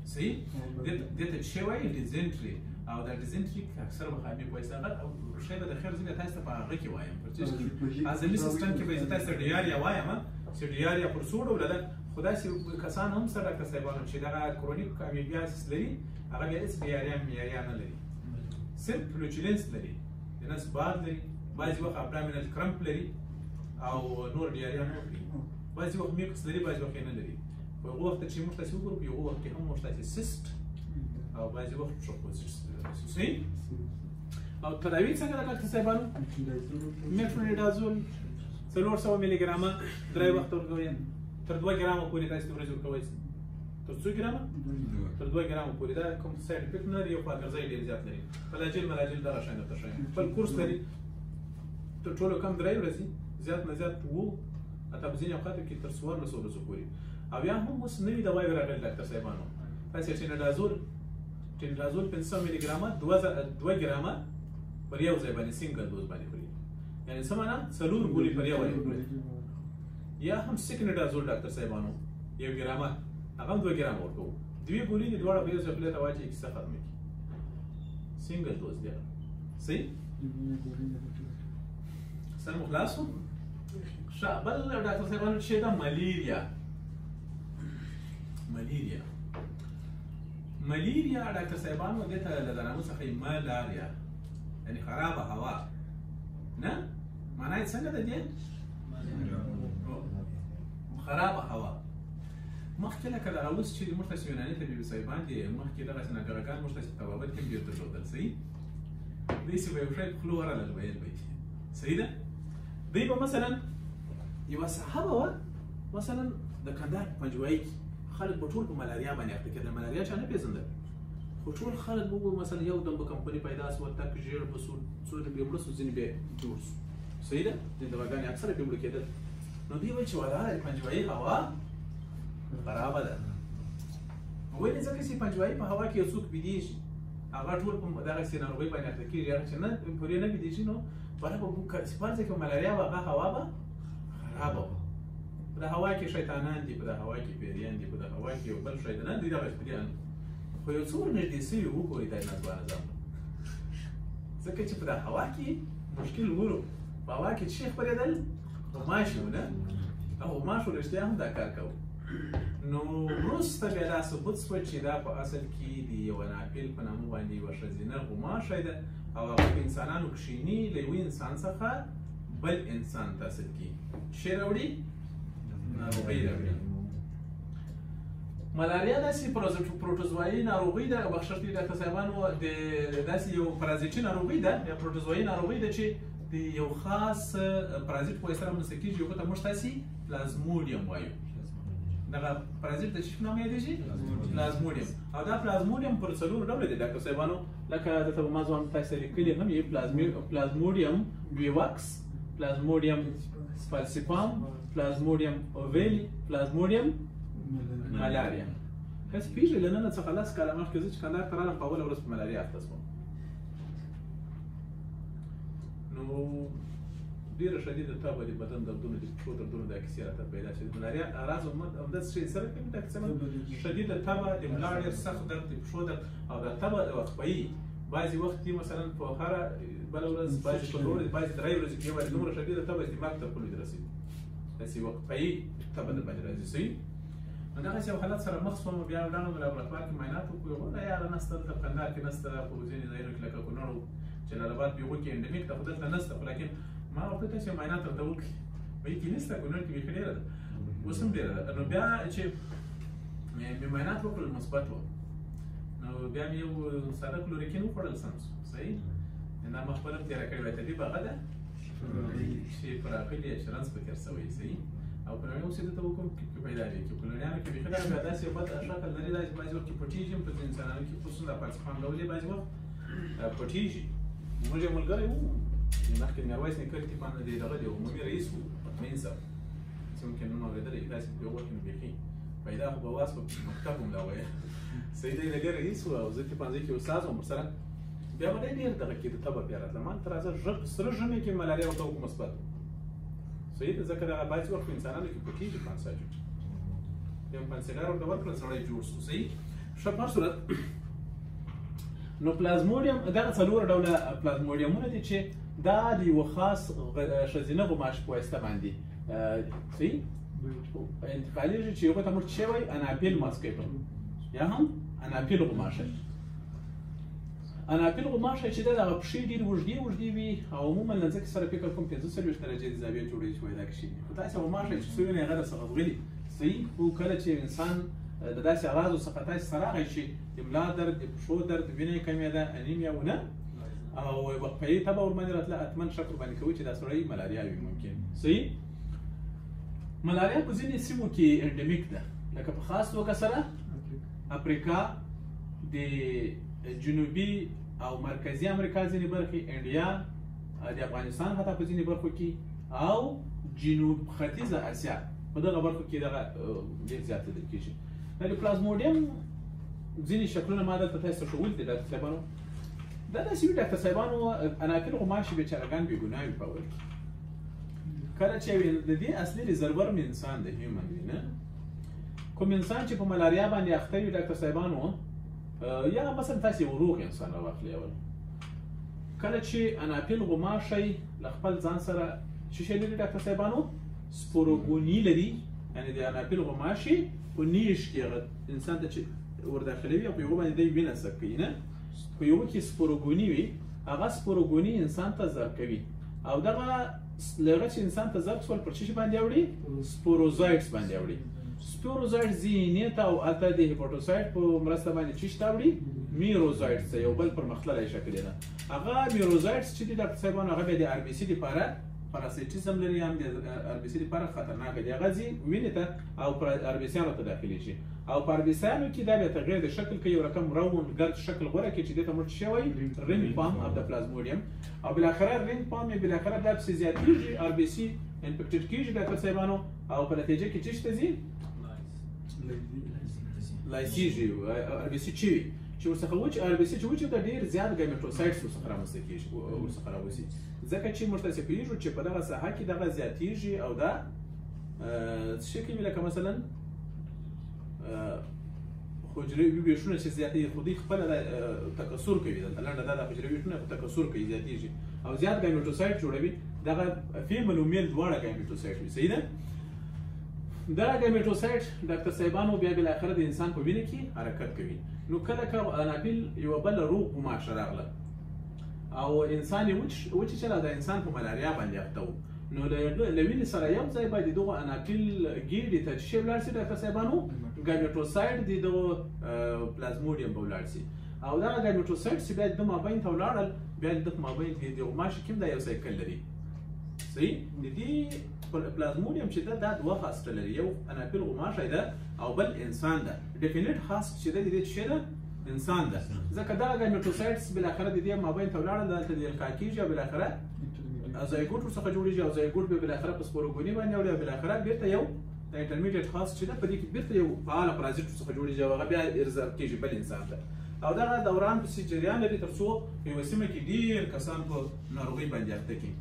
صحیح دې ته څه وایي ډیزنټري او دا ډیزنټري اکثر وخت به پیسې غل او شی به د خیر ځینې تاسو ته په هغه کې وایم پر چې ازمي سیستم کې به تاسو ډیاریا وایم چې ډیاریا پر سوډ ولدا خدای سي کسان هم سره کسبانو چې دا کرونیک امیبیاسیس لري هغه بیا اس ډیاریا نه لري صرف فلوچلنس لري د نس باد لري بعضي وخت ابډامینل کرمپ لري او نور ډیاریا نه لري بعضي وخت میکس لري بعضي وخت نه لري په هغه وخت چې موږ تاسو وګورو یو وخت هم موږ تاسو سیست او بعضي وخت شوکوزیس صحیح او تداوی څنګه د ډاکټر صاحبانو میټرونیډازول 400 ملي ګرامه درې وخت ورکوي تر 2 ګرامه پورې تاسو ورځ ورکوي تر 2 ګرامه تر 2 ګرامه پورې دا کوم سایډ افیکټ نه لري او په ګرځي ډیر زیات لري فلاجل ملاجل دا شان ته شي په کورس لري تر ټولو کم درې ورځې زیات نه زیات وو اته بزین اوقات کې تر 14 ورځې پورې او یا هم اوس نوې دوايي راغلي ډاکټر صاحبانو تاسو ټینډازول 500 ملي ګرامه 2 ګرامه پر یو ځای باندې سنگل دوز باندې خوري یعنی سمانا څلور ګولې پر یو ځای خوري یا هم سیکنډازول ډاکټر صاحبانو 1 ګرامه هغه 2 ګرامه ورکو دوی ګولې د دوړه په یو ځای خپل ته واچي کیسه ختمه کی سنگل دوز دی صحیح سر مخلاصو بل ډاکټر صاحبانو چې دا ملیریا ډاکټر صاحبانو دته له نامو څخه ملاریا یعنی خرابه هوا نه معنی څنګه ده دې خرابه هوا مخکې لکه دا اوس چې موږ تاسو یوناني طبيبي صاحبان دي مخکې دغه څنګه موږ تاسو توابط کې بیرته جوړل صحیح دې څه به فرق خلوره له ویل وي صحیح ده دی په مثلا یو صحابه و مثلا د کندهار پنجوایي خلک په ټول په ملاریا باندې اخته کېدل ملاریا چا نه پیژندل خو ټول خلک وګورئ مثلا یو دم په کمپنی پیدا شو تک ژیړ بسو څو د بیمړو سو ځینې به جوړ شو صحیح ده د دواګانې اکثره بیمړو کېدل نو دی وایي چې ولا پنجوایي هوا خرابه ده ولې ځکه چې پنجوایي په هوا کې یو څوک بيدیږي هغه ټول په دغه سي ناروغي باندې اخته کېږي چې نه پورې نه بيدیږي نو برابر په سپارځ کې ملاریا هغه هوا به خرابه په هوا کې شیطانان دي په هوا کې پیریان دي په هوا کې بل شیطانان دي دغه پیریان خو یو څور نږدې سوي وګورئ دا نظام ځکه چې په هوا کې مشکل وګورو په هوا کې چې خبرېدل غوماشو نه او غوماشو رښتیا هم دا کار کوي نو وروسته بیا دا ثبوت شو چې دا په اصل کې د یو ناپیل په نامه باندې یوه ښځینه غوماشه ده او هغه په انسانانو کښیني له یوه انسان څخه بل انسان ته اصل کې څه راوړي ناروغۍ راوړي ملاریا داسې پروټوزوایي ناروغي ده بخښش دې ډاکټر صاحبانو داسې یو پرازیتي ناروغي ده یا پروټوزوایي ناروغي ده چې د یو خاص پرازیت په وسیله رامنځته کېږي یو ته موږ تاسې پلازموډیم وایو دغه پرازیت د څه نوم یادېږي پلازموډیم او دا پلازموډیم پر څلور ډوله دي ډاکټر صاحبانو لکه دلته ما ځوان تاسو لیکلي هم یې پلازموډیم بیواکس پلازموډیم فالسیپام پلازموډیم اوویلی پلازموډیم ملاریا هڅه پیژنې لنه څه خلاص کاله مخکې چې کندهار ته رالم په اوله ورځ په ملاریا اخته شوم نو ډېره شدیده تبه د بدن دردونه د پښو دردونه دا کیسې راته پیدا شوې د ملاریا اعراض همداسې شی سره کوي ډاکټر صاحب شدیده تبه د ملا ډېر سخت درد د پښو درد او دا تبه د وقفهیي بعضې وخت کې مثلا په هره بله ورځ بعضې په دوه ورځې بعضې درې ورځې کې باندې دومره شدیده تبه دماغ ته پورې رسېږي داسې وقفهیي تبه د باندې راځي صحیح نو دغسې یو حالت سره مخ شوم بیا ولاړم لابراتوار کې معاینات وکړو وایي یاره نسته دلته په کندهار کې نسته په ځینې ځایونو کې لکه کونړ او جلال آباد بیغو کې انډمیک ده خو دلته نسته خو لیکن ما ورته وکړه چې معاینات ورته وکړي وایي کې نسته کونړ کې بیخي ډېره ده اوس هم ډېره ده نو بیا چې مې معاینات وکړل مثبت وو نو بیا مې یو ساده کلوریکین وخوړل سم شو صحیح دا ما خپله هم تېره کړې وه طبیب هغه ده چې پر عقل یې اشرنس په تېر شوی صحیح او کولونیا اوس دته وکم کې پیدا دي چې کولونیانو کې بخیر بیا داسې بد شکل لري داسې بعضې وخت کې پټېږي په انسانانو کې خصوصا د پاکستان ډولې بعضې وخت پټېږي موږ یو ملګری وو مخکې میرویس نیکه اتفاق د دغه د عمومي رئیس وو مطمئن صاحب چې ممکن نوم اورېدلی داسې په یو وخت کې نو بیخي پیدا خو به واس په مکتب هم دا وایه صحیح دی د دې رئیس وو او زه اتفاق کې استاد وم ورسره بیا به ډېر دغه کې د تبه بیا راتله ما ته راځه سره ژمي کې ملاریا ورته وکړو مثبت صحیح ده ځکه دغه بعضې وخت په انسانانو کې پټېږي پانساجو یو پانسیګار ورته ورکړل سړی جوړ شو صحیح ښه په هر صورت نو پلازموډیم دغه څلور ډوله پلازموډیمونه دي چې دا د یوه خاص ښځینه غوماشې په واسطه باندې صحیح انتقالیږي چې هغوی ته موږ څه وایي اناپیل ماسکیټو یا هم اناپیل غوماشه. اناپیل غوماشه چې ده دغه پښې ډېرې اوږدې اوږدې وي او عموما له ځمکې سره فکر کوم 45 درجې د زاویې جوړوي چې وایي دا کښېني خو داسې غوماشه چې څه وینئ هغه درڅخه غلي صحیح خو کله چې انسان د داسې اعراضو څخه تاسې سره راغی چې د ملا درد د پښو درد وینې کمې ده انیمیا ونه او وقفهیي تبه ورباندې راتله حتما شک ورباندې کوي چې دا سړی ملاریا وي ممکن صحیح. ملاریا په ځینې سیمو کې انډمیک ده لکه په خاص توګه سره افریقا د جنوبي او مرکزي امریکا ځینې برخې انډیا د افغانستان حتی په ځینې برخو کې او جنوب ختیځه اسیا په دغه برخو کې دغه ډېر زیات لیدل کېږي. د پلازموډیم ځینې شکلونه ما دلته تاسو ته ښودلي دي ډاکټر صاحبانو دا داسې وي ډاکټر صاحبانو اناپیل غوماشې بیچارهګان بې ګناه وي په اول کې کله چې د دې اصلي ریزرور مې انسان د هیومن وي نه کوم انسان چې په ملاریا باندې اخته وي ډاکټر صاحبانو یا مثلا تاسې یو روغ انسان راواخلئ اول کله چې اناپیل غوماشی له خپل ځان سره څه شی لري ډاکټر صاحبانو سپوروګوني لري یعنې د اناپیل غوماشي په نیش کې هغه انسان ته چې ورداخلوي او په یوه باندې دی وینه سک کوي نه په یوه کې سپوروګوني وي هغه سپوروګوني انسان ته ضرب کوي او دغه هغه چې انسان ته ضرب شول پر څه شي باندې اوړي سپوروزایټس باندې اوړي سپوروزایټس ځینې ته او هلته د هیپاټوسایټ په مرسته باندې څه شي ته اوړي میروزایټس ته یو بل پرمختللی شکل یې ده هغه میروزایټس چې دي ډاکټر صاحبانو هغه بیا د آر بي سي دپاره پاراسیټیزم لري هم د آر بي سي لپاره خطرناکه دي هغه ځي وینې ته او پر آر بي سیانو ته داخلیږي او په آر بي سیانو کې دا بیا تغیر د شکل کوي یو رقم راوند ګرد شکل غوره کړي چې دې ته موږ څه وایي رینګ پام اف د پلازموډیم او بالاخره رینګ پام یې بالاخره دا پسې زیاتېږي آر بي سي انفیکټډ کېږي ډاکټر صاحبانو او په نتیجه کې څه شي ته ځي لایسیږي آر بي سي چې وي چې ورڅخه وچ آر بي سي چې وچ د ډېر زیات ګایمټوسایټس ورڅخه رامنځته کېږي ورڅخه راوځي ځکه چې موږ تاسې پوهېږو چې په دغه ساحه کې دغه زیاتېږي او دا څه شی کوي لکه مثلا حجروي ویشونه چې زیاتېږي خو دوی خپله تکثر کوي دلته لنډه دا د حجروي ویشونه تکثر کوي زیاتېږي او زیات ګایمټوسایټ جوړوي دغه فیمل او میل دواړه ګایمټوسایټ وي صحیح ده دا ګایمټوسایټ ډاکټر صاحبانو بیا بالاخره د انسان په وینه کې حرکت کوي نو کله که اناپیل یوه بله روغ غوماشه راغله او انسان یې وچیچله د انسان په ملاریا باندې اخته و نو له وینې سره یو ځای باید د دغو اناپیل ګیډې ته څه شی ولاړ شي ډاکټر صاحبانو ګایمټوسایټ د دغو پلازموډیم به ولاړ شي او دغه ګایمټوسایټ چې بیا د مابین ته ولاړل بیا د مابین د غوماشې کې هم دا یو سایکل لري صحیح د دې پلازموډیم چې ده دا دوه خاصته لري یو اناپیل غوماشه ده او بل انسان ده ډیفینیټ خاص چې ده د دې څه ده انسان ده ځکه دغه ګایمټوسایټس بالاخره د دې مابین ته ولاړل دلته د القا کېږي او بالاخره زایګوټ ورڅخه جوړېږي او زایګوټ به بالاخره په سپوروګوني باندې اوړي او بالاخره بېرته یو د انټرمیډیټ خاص چې ده په دې کې بېرته یو فعاله پرازیټ ورڅخه جوړېږي او هغه بیا ارزال کېږي بل انسان ته او دغه دوران پسې جریان لري تر څو په یوه سیمه کې ډېر کسان په ناروغۍ باندې اخته کړي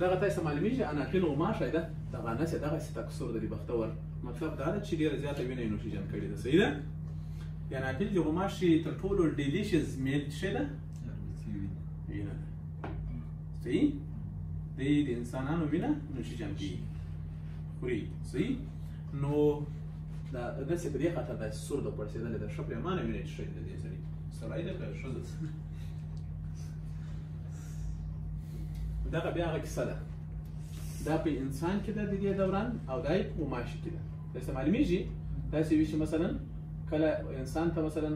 دغه تاسو معلومیږي اناپیل غوماشه ده دغه نسې دغسې تکثر د دې بختور مطلب دا ده چې ډېره زیاته وینه یې نوشیجن کړې ده صحیح ده د اناپیل د غوماشې تر ټولو ډیلیشس میل څه ده وینه صحیح دی د انسانانو وینه نوشیجن کېږي خوري صحیح نو دا داسې په دې خاطر داسې سور ده پړسېدلې ده ښه پرېمانه وینه څښلې ده دې سړي سړی ده که ښځه دغه بیا هغه کیسه ده دا په انسان کې ده د دې دوران او دا یې په غوماشي کې ده داسې معلومیږي داسې وي چې مثلا کله انسان ته مثلا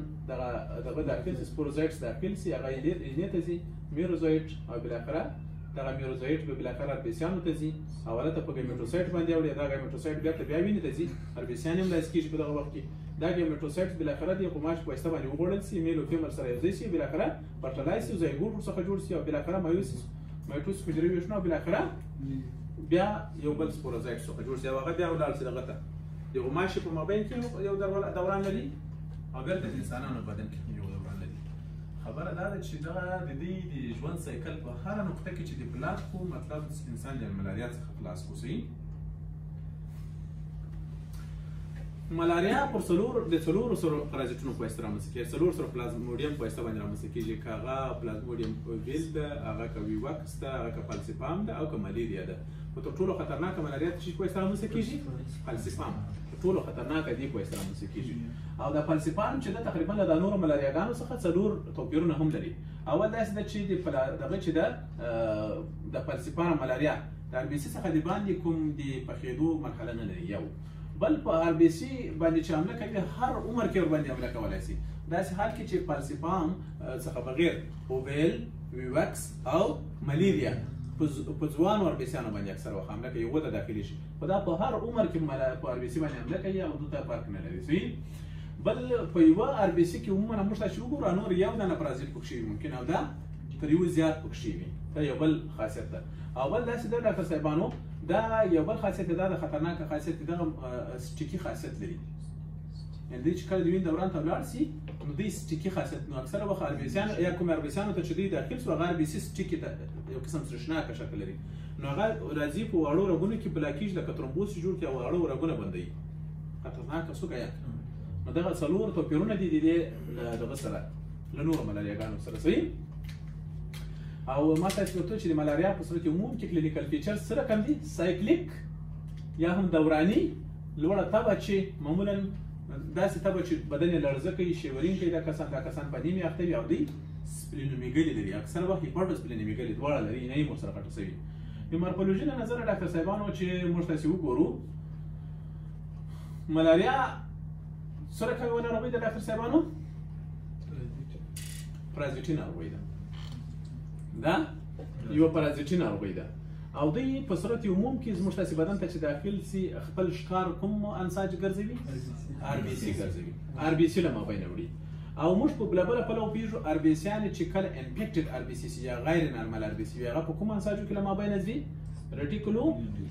دغه داخل شي سپوروزایټس داخل شي هغه اینې ته ځي میروزایټ او بالاخره دغه میروزایټ به بالاخره اربیسیانو ته ځي او هلته په ګایمټوسایټ باندې اوړي دا ګایمټوسایټ بېرته بیا وینې ته ځي اربیسیان هم داسې کېږي په دغه وخت کې دا ګایمټوسایټ بالاخره د غوماشې په واسطه باندې وغوړل شي میل او فیمل سره یو ځای شي بالاخره فرټلایز شي زایګوټ ورڅخه جوړ شي او بالاخره مایټوس حجروي ویشونه او بالاخره بیا یو بل سپوروزایټ څخه جوړ شي او هغه بیا ولاړ شي دغه ته د غوماشې په مابین کې یو دوران لري او بېرته د انسانانو بدن کې یو دوران لري خبره دا ده چې دغه د دې د ژوند سایکل په هره نقطه کې چې د بلاک کو مطلب انسان له ملاریا څخه خلاص کو صحیح ملاریا پر څلورو سره پرازیتونو په واسطه رامنځته کېږي. څلور سره پلازموډیم په واسطه باندې رامنځته کېږي. که هغه پلازموډیم اوویل ده، هغه که ویوکس ده، هغه که فالسیپام ده او که ملیریا ده. خو تر ټولو خطرناکه ملاریا څه شي په واسطه رامنځته کېږي؟ فالسیپام. تر ټولو خطرناکه دې په واسطه رامنځته کېږي. او د فالسیپام چې ده تقریبا له د نورو ملاریاګانو څخه څلور توپیرونه هم لري. اول داسې ده چې دغه چې ده د فالسیپام ملاریا د ار بي سي څخه د باندې کوم د پخېدو مرحله نه لري. یو بل په ار بي سي باندې چې حمله کوي هر عمر کې ورباندې حمله کولی شي. داسې حال کې چې فالسیپام څخه بغیر اوویل، ویوکس او ملیریا په ځوانو ار بي سیانو باندې اکثر وخت حمله کوي، هغو ته داخلي شي. خو دا په هر عمر کې په ار بي سي باندې حمله کوي او دو ته فرق نه لري. صحیح. بل په یوه ار بي سي کې عموما موږ تاسو وګورو نور یو دانه پرازیت پکښې وي ممکن او دا تر یو زیات پکښې وي. دا یو بل خاصیت ده. او بل داسې ده ډاکټر صاحبانو دا یو بل خاصیت دا د خطرناکه خاصیت دغه سټیکي خاصیت لري. یعنې دوی چې کله د وینې دوران ته ولاړ شي نو دوی سټیکي خاصیت، نو اکثره وخت اربیسیان یا کوم اربیسیانو ته چې دوی داخل شو هغه اربیسي سټیکي ته یو قسم سرشناکه شکل لري. نو هغه راځي په واړو رګونو کې بلاکیج لکه ترومبوز چې جوړ کړي او واړو رګونه بندوي. خطرناکه څوکه یا نو دغه څلور توپیرونه دي د دغه سره له نورو ملاریاګانو سره. صحیح. او ما تاسو ته چې د ملاریا په صورت عموم کې کلینیکل فیچرز سره کوم دي؟ سایکلیک یا هم دوراني لوړه تبه چې معمولا داسې تبه چې بدن یې لړزه کوي، شیورین کوي. دا کسان په انیمیا اخته وي او دوی سپلینومیګلي لري. اکثره وخت هیپاټوسپلینومیګلي دواړه لري، نه یې ورسره غټه شوي. د مارفولوژي له نظره ډاکټر صاحبانو چې موږ تاسې وګورو ملاریا سره کومه ناروغي ده ډاکټر صاحبانو؟ پرازیټي ناروغي ده. دا یو پرازیټي ناروغي ده او دوی په صورت عموم کې زموږ تاسې بدن ته چې داخل سي خپل ښکار کوم انساج ګرځوي؟ ار بي سي ګرځوي. ار بي سي له مابینه وړي. او موږ په بله پلوه پوهېږو ار بي سیانې چې کله انفیکټډ ار بي سي سي یا غیر نارمل ار بي سي وي هغه په کوم انساجو کې له مابینه ځي؟ ریټیکولو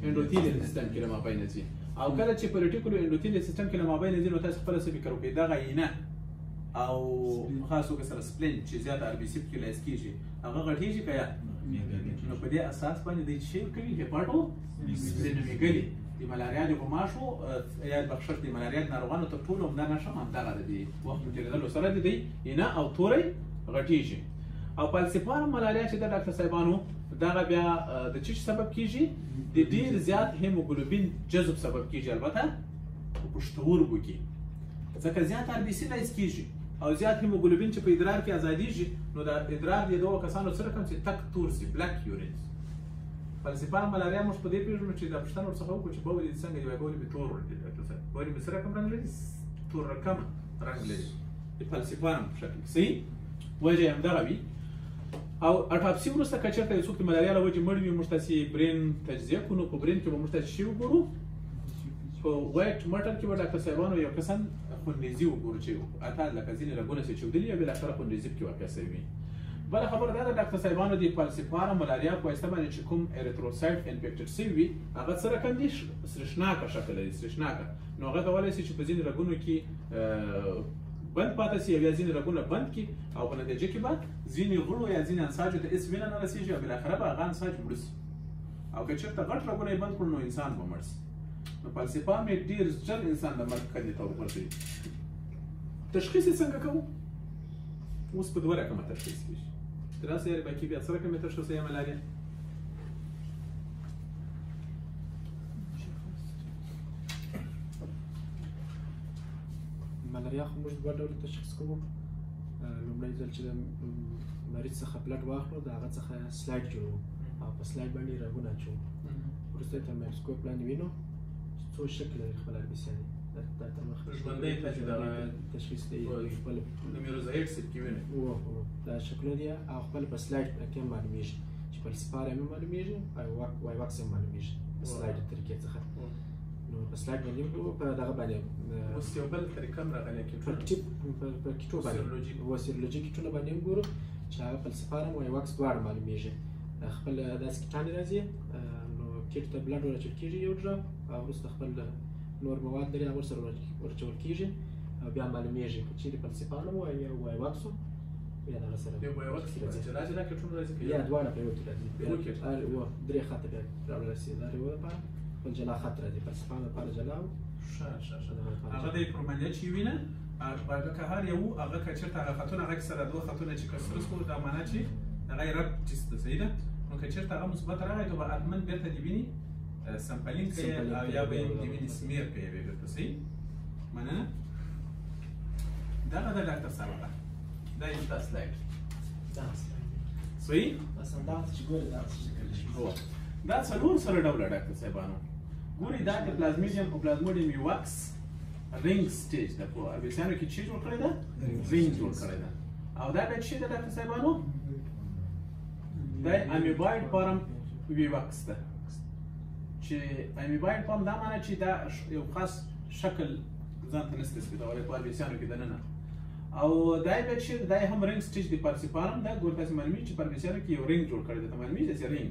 انډوتیلیل سیستم کې له مابینه ځي. او کله چې په ریټیکولو انډوتیلیل سیستم کې له مابینه ځي نو تاسو خپله څه فکر وکړئ دغه عینه او خاص توګه سره سپلین چې زیات ار بي سي پکې لاس کېږي هغه غټېږي که یا؟ نو په دې اساس باندې دوی څه شی کوي؟ هیپاټوسپلینومیګلي. د ملاریا د غوماشو یا بخښش د ملاریا د ناروغانو تر ټولو عمده نښه همدغه ده. د وخت په تېرېدلو سره د دوی عینه او توری غټېږي. او فالسیپام ملاریا چې ده ډاکټر صاحبانو دغه بیا د څه سبب کېږي؟ د ډېر زیات هیموګلوبین جذب سبب کېږي. البته په پښتورګو کې ځکه زیات ار بي سي لاس کېږي او زیات هیموګلوبین چې په ادرار کې ازادیږي نو د ادرار د دغو کسانو سره کوم چې تک تور سي بلاک یورینز. فالسیپام ملاریا موږ په دې پېژنو چې دا پوښتنه ورڅخه وکړو چې بول دې څنګه دی؟ وایي بول مې تور دی ډاکټر صاحب. بول مې سره کوم رنګ لري؟ تور رقم رنګ لري د فالسیپام په شکل. صحیح. وجه یې همدغه وي. او اټاپسي وروسته که چېرته یو څوک د ملاریا له وجې مړ وي موږ تاسې برین تجزیه کړو. نو په برین کې به موږ تاسې شی وګورو. په وایټ مټر کې به ډاکټر صاحبانو یو قسم خونریزي وګورو چې اته لکه ځینې رګونه چې چاودلي یا بالاخره خونریزي پکې واقع شوي وي. بله خبره دا ده ډاکټر صاحبانو د فالسیپام ملاریا په واسطه باندې چې کوم اریتروسایټ انفیکټډ شوي وي هغه څه رقم دي؟ سرشناکه شکل لري. سرشناکه نو هغه کولی شي چې په ځینې رګونو کې بند پاتې شي یا ځینې رګونه بند کړي او په نتیجه کې به ځینې غړو یا ځینې انساجو ته هېڅ وینه نه رسېږي او بالاخره به هغه انساج مړه شي. او که چېرته غټ رګونه یې بند کړو نو انسان به مړ شي. نو فالسیپام یې ډېر ژر انسان د مرګ کندې ته ورغورځوي. تشخیص یې څنګه کوو؟ اوس په دوه رقمه تشخیص کېږي. تر اوسه یې باقي بیا څه رقمې تشخیص یې ملاریا؟ ملاریا خو موږ دوه ډوله تشخیص کوو. لومړی ځل چې د مریض څخه بلډ واخلو د هغه څخه سلایډ جوړوو او په سلایډ باندې رګونه اچوو. وروسته یې په مایکروسکوپ لاندې وینو چې څو شکل لري خپل ار بي سي دا تر مخکې ژوندی تشخیص دی. خپل د میروزایټ سیپ کې وینئ دا شکلونه دي او خپل په سلایډ کې هم معلومېږي چې فالسیپام هم معلومېږي او وایوکس هم معلومېږي په سلایډ طریقې څخه. نو په سلایډ باندې په دغه باندې اوس یو بل طریقه هم راغلی په کیټو باندې سیرولوجي کیټونه باندې هم ګورو چې هغه فالسیپام او وایوکس دواړه معلومېږي. خپل داسې کیټانې راځي نو کیټ ته بلډ ورچول کېږي یو ډرپ او وروسته خپل نور مواد لري هغه ورسره ورچول کېږي او بیا معلومېږي که چېرې فالسیپام و یا وایوکس و یا دغه سره جلا جلا کیټونه راځي یا دواړه په یو کې راځي. درې خطه بیا راوړل شي. دا یو لپاره خپل جلا خط راځي. فالسیپام لپاره جلا هغه د پرمانیا چې وینه هغه که هر یو هغه که چېرته هغه خطونه هغه کې سره دوه خطونه چې کسر سکو دا معنا چې هغه یې رد چیست ده صحیح ده نو که چېرته هغه مثبت راغی نو به حتما بېرته د وینې سمپلینګ کوي او یا به یې د وینې سمیر کوي بیا بېرته صحیح مننه دغه د ډاکټر صاحب ده دا یې دا سلاید صحیح دا څلور سره ډوله ډاکټر صاحبانو ګوري دا د پلازمیډیم او پلازموډیم یوکس رینګ سټیج د په اربسیانو کې چې جوړ کړی ده رینګ جوړ کړی ده او دا به چې د ډاکټر صاحبانو د امیباید فارم ویوکس ده چې امیباید فارم دا معنی چې دا یو خاص شکل ځان ته نسته سپیدولی په اربسیانو کې دننه او دا به چې دا هم رینګ سټیج د پارسیپارم دا ګور تاسو معلومیږي چې په اربسیانو کې یو رینګ جوړ کړی ده ته معلومیږي چې رینګ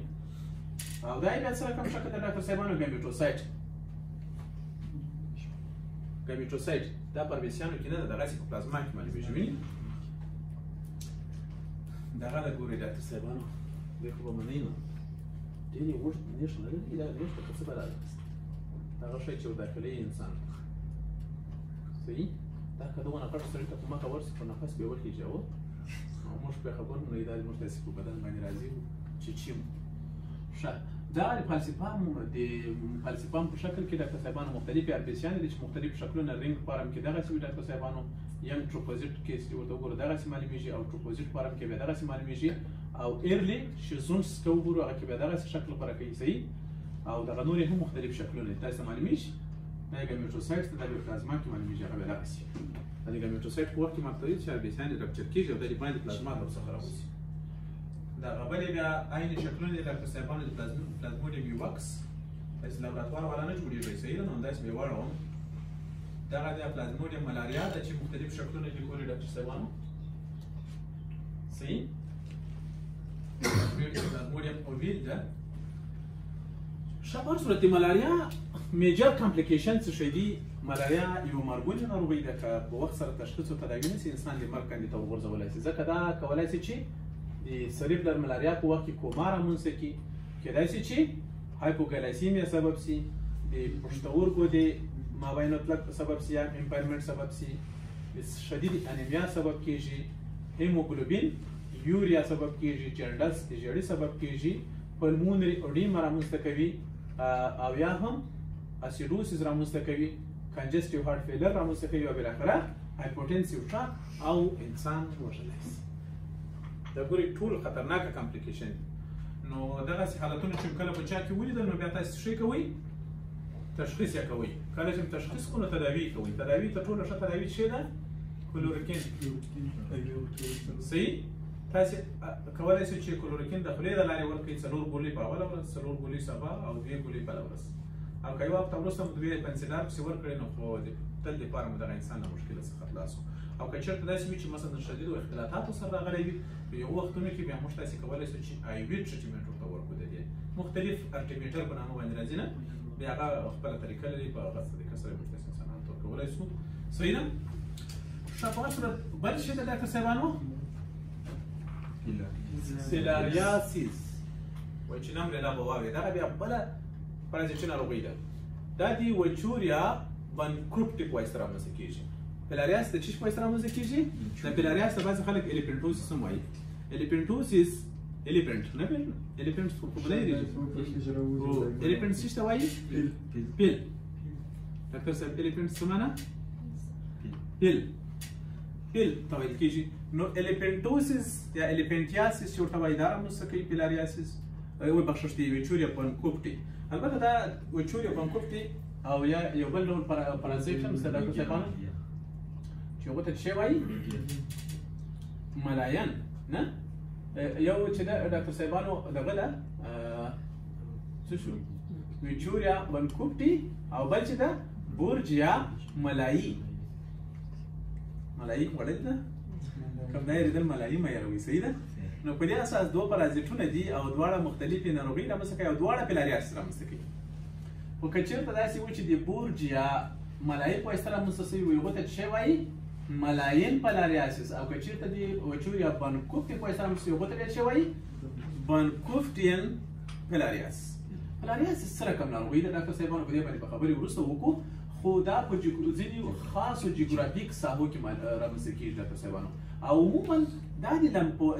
او دا یې سره کوم شکل د ډاکټر صاحبانو ګامیټوسایټ ګامیټوسایټ دا په اربسیانو کې نه ده دغسې په پلازما کې معلومیږي ویني دغه د ګوري ډاکټر صاحبانو دی خو به منئ نو ډېر یې اوږد نیش نه لري دا نیش ته څه به راغست هغه شی چې داخلي انسان صحیح دا که دغونه غټ سړي ته په مخه ورسي په نفس به وخېږي او موږ پرې خبر نه یو دا زموږ داسې په بدن باندې راځي چې چیم ښه دا د فالسیپام په شکل کې ډاکټر صاحبانو مختلفې اربسیانې دي چې مختلف شکلونه رینګ فارم کې دغسې وي ډاکټر صاحبانو یم ټروپوزیټ کې چې ورته وګورو دغسې معلومیږي او ټروپوزیټ فارم کې بیا دغسې معلومیږي او ایرلی شیزونس ته وګورو هغه کې بیا دغسې شکل غوره کوي صحیح او دغه نور هم مختلف شکلونه دي تاسو ته معلومیږي دا ګامیټوسایټ ته دا پلازما کې معلومیږي هغه بیا دغسې دا د ګامیټوسایټ په وخت کې مقصد چې اربسیانې رپچر کېږي او دا د باندې پلازما ته ورڅخه راوځي دغه بلې بیا عین شکلونه دي ډاکټر صاحبانو د پلازموډیم یوکس داسې لابراتوار والا نه جوړېږي صحیح ده نو همداسې بیا واړوم دغه د پلازموډیم ملاریا ده چې مختلف شکلونه دي ګوري ډاکټر صاحبانو صحیح پلازموډیم اوویل ده ښه په هر صورت د ملاریا میجر کمپلیکیشن څه شی دي ملاریا یو مرګونې ناروغي ده که په وخت سره تشخیص او تداوي نه سي انسان د مرګ کندې ته وغورځولی سي ځکه دا کولی سي چې د سریبلر ملاریا په وخت کې کوما رامنځته کړي کیدای سي چې هایپوګلایسیمیا سبب سي د پښتورګو د مابین اطلاق سبب سي یا امپایرمنټ سبب سي د شدید انیمیا سبب کیږي هیموګلوبین یوریا سبب کیږي جنډس د ژیړي سبب کیږي پلمونري اډیما رامنځته کوي او یا هم اسیډوسیس رامنځته کوي کنجسټیو هارت فیلر رامنځته کوي او بالاخره هایپوټنسیو شاک او انسان وژلی سي دا ګوري ټول خطرناکه کمپلیکیشن نو دغسې حالتونه چې کله په چا کې ولیدل نو بیا تاسې څه کوئ تشخیص یې کوئ کله چې تشخیص کړو نو تداوي یې کوئ تداوي تر ټولو ښه تداوي څه ده کلوروکین صحیح تاسې کولی شئ چې کلوروکین د خولې د لارې ورکړئ 4 ګولۍ په اوله ورځ 4 ګولۍ سبا او 2 ګولۍ بله ورځ او که یو هفته وروسته مو 2 پنسلار پسې ورکړئ نو خو تل دپاره مو دغه انسان له مشکله څخه خلاص وو او که چېرته داسې وي چې مثلا شدیدو اختلاطاتو سره راغلی وي په یو وختونو کې بیا موږ تاسې کولی شو چې آیوي ټریټمنټ ورته ورکړو د دې مختلف ارټیمیټر په نامه باندې راځي نه بیا هغه خپله طریقه لري په هغه طریقه سره موږ تاسې انسانانو ته ورکولی شو صحیح ده ښه په هر صورت بل شی د ډاکټر صاحبانو سیلاریاسیس وایي چې نام له به واورې دغه بیا بله پرازیټي ناروغي ده دا د وچوریا بنکروپټیک وایي سره رامنځته کېږي فیلاریاس د چی په وایي سره رامنځته کېږي د فیلاریاس د بعضې خلک الیپنټوسیس هم وایي الیپنټوسیس الیپنټ نه پېژنو الیپنټ خو په بله یې الیپنټ څه ته وایي پیل ډاکټر صاحب الیپنټ څه معنا پیل ته ویل کېږي نو الیپنټوسیس یا الیپنټیاسیس چې ورته وایي دا رامنځته کوي فیلاریاسیس وبخښه دی وچوریا بنکروپټي البته دا وچوریا بنکروپټي او یا یو بل ډول پرازیټ هم سره ډاکټر صاحبانو چې هغه ته څه وایي ملاین نه یو چې دا ډاکټر صاحبانو دغه ده څه شو وچوریا بنکروپټي او بل چې ده بورجیا ملایی ملایی وړل ده کوم دا یې د ملایی مې راوي صحیح ده نو په دې اساس دوه پرازیټونه دي او دواړه مختلفې ناروغۍ رامنځته کوي او دواړه فیلاریاسیس رامنځته کوي خو که چېرته داسې وي چې د بورجیا ملایی په وایي سره رامنځته شوي وي هغو ته څه وایي ملاین فیلاریاسیس او که چېرته د وچوریا بنکروپټي په وایي سره رامنځته شوي هغو ته بیا څه وایي بنکروپټین فیلاریاسیس فیلاریاسیس څه رقم ناروغي ده ډاکټر صاحبانو په دې باندې په خبرې وروسته وکړو خو خو دا په ځینې خاصو جغرافیک ساحو کې رامنځته کېږي ډاکټر صاحبانو او عموما دا د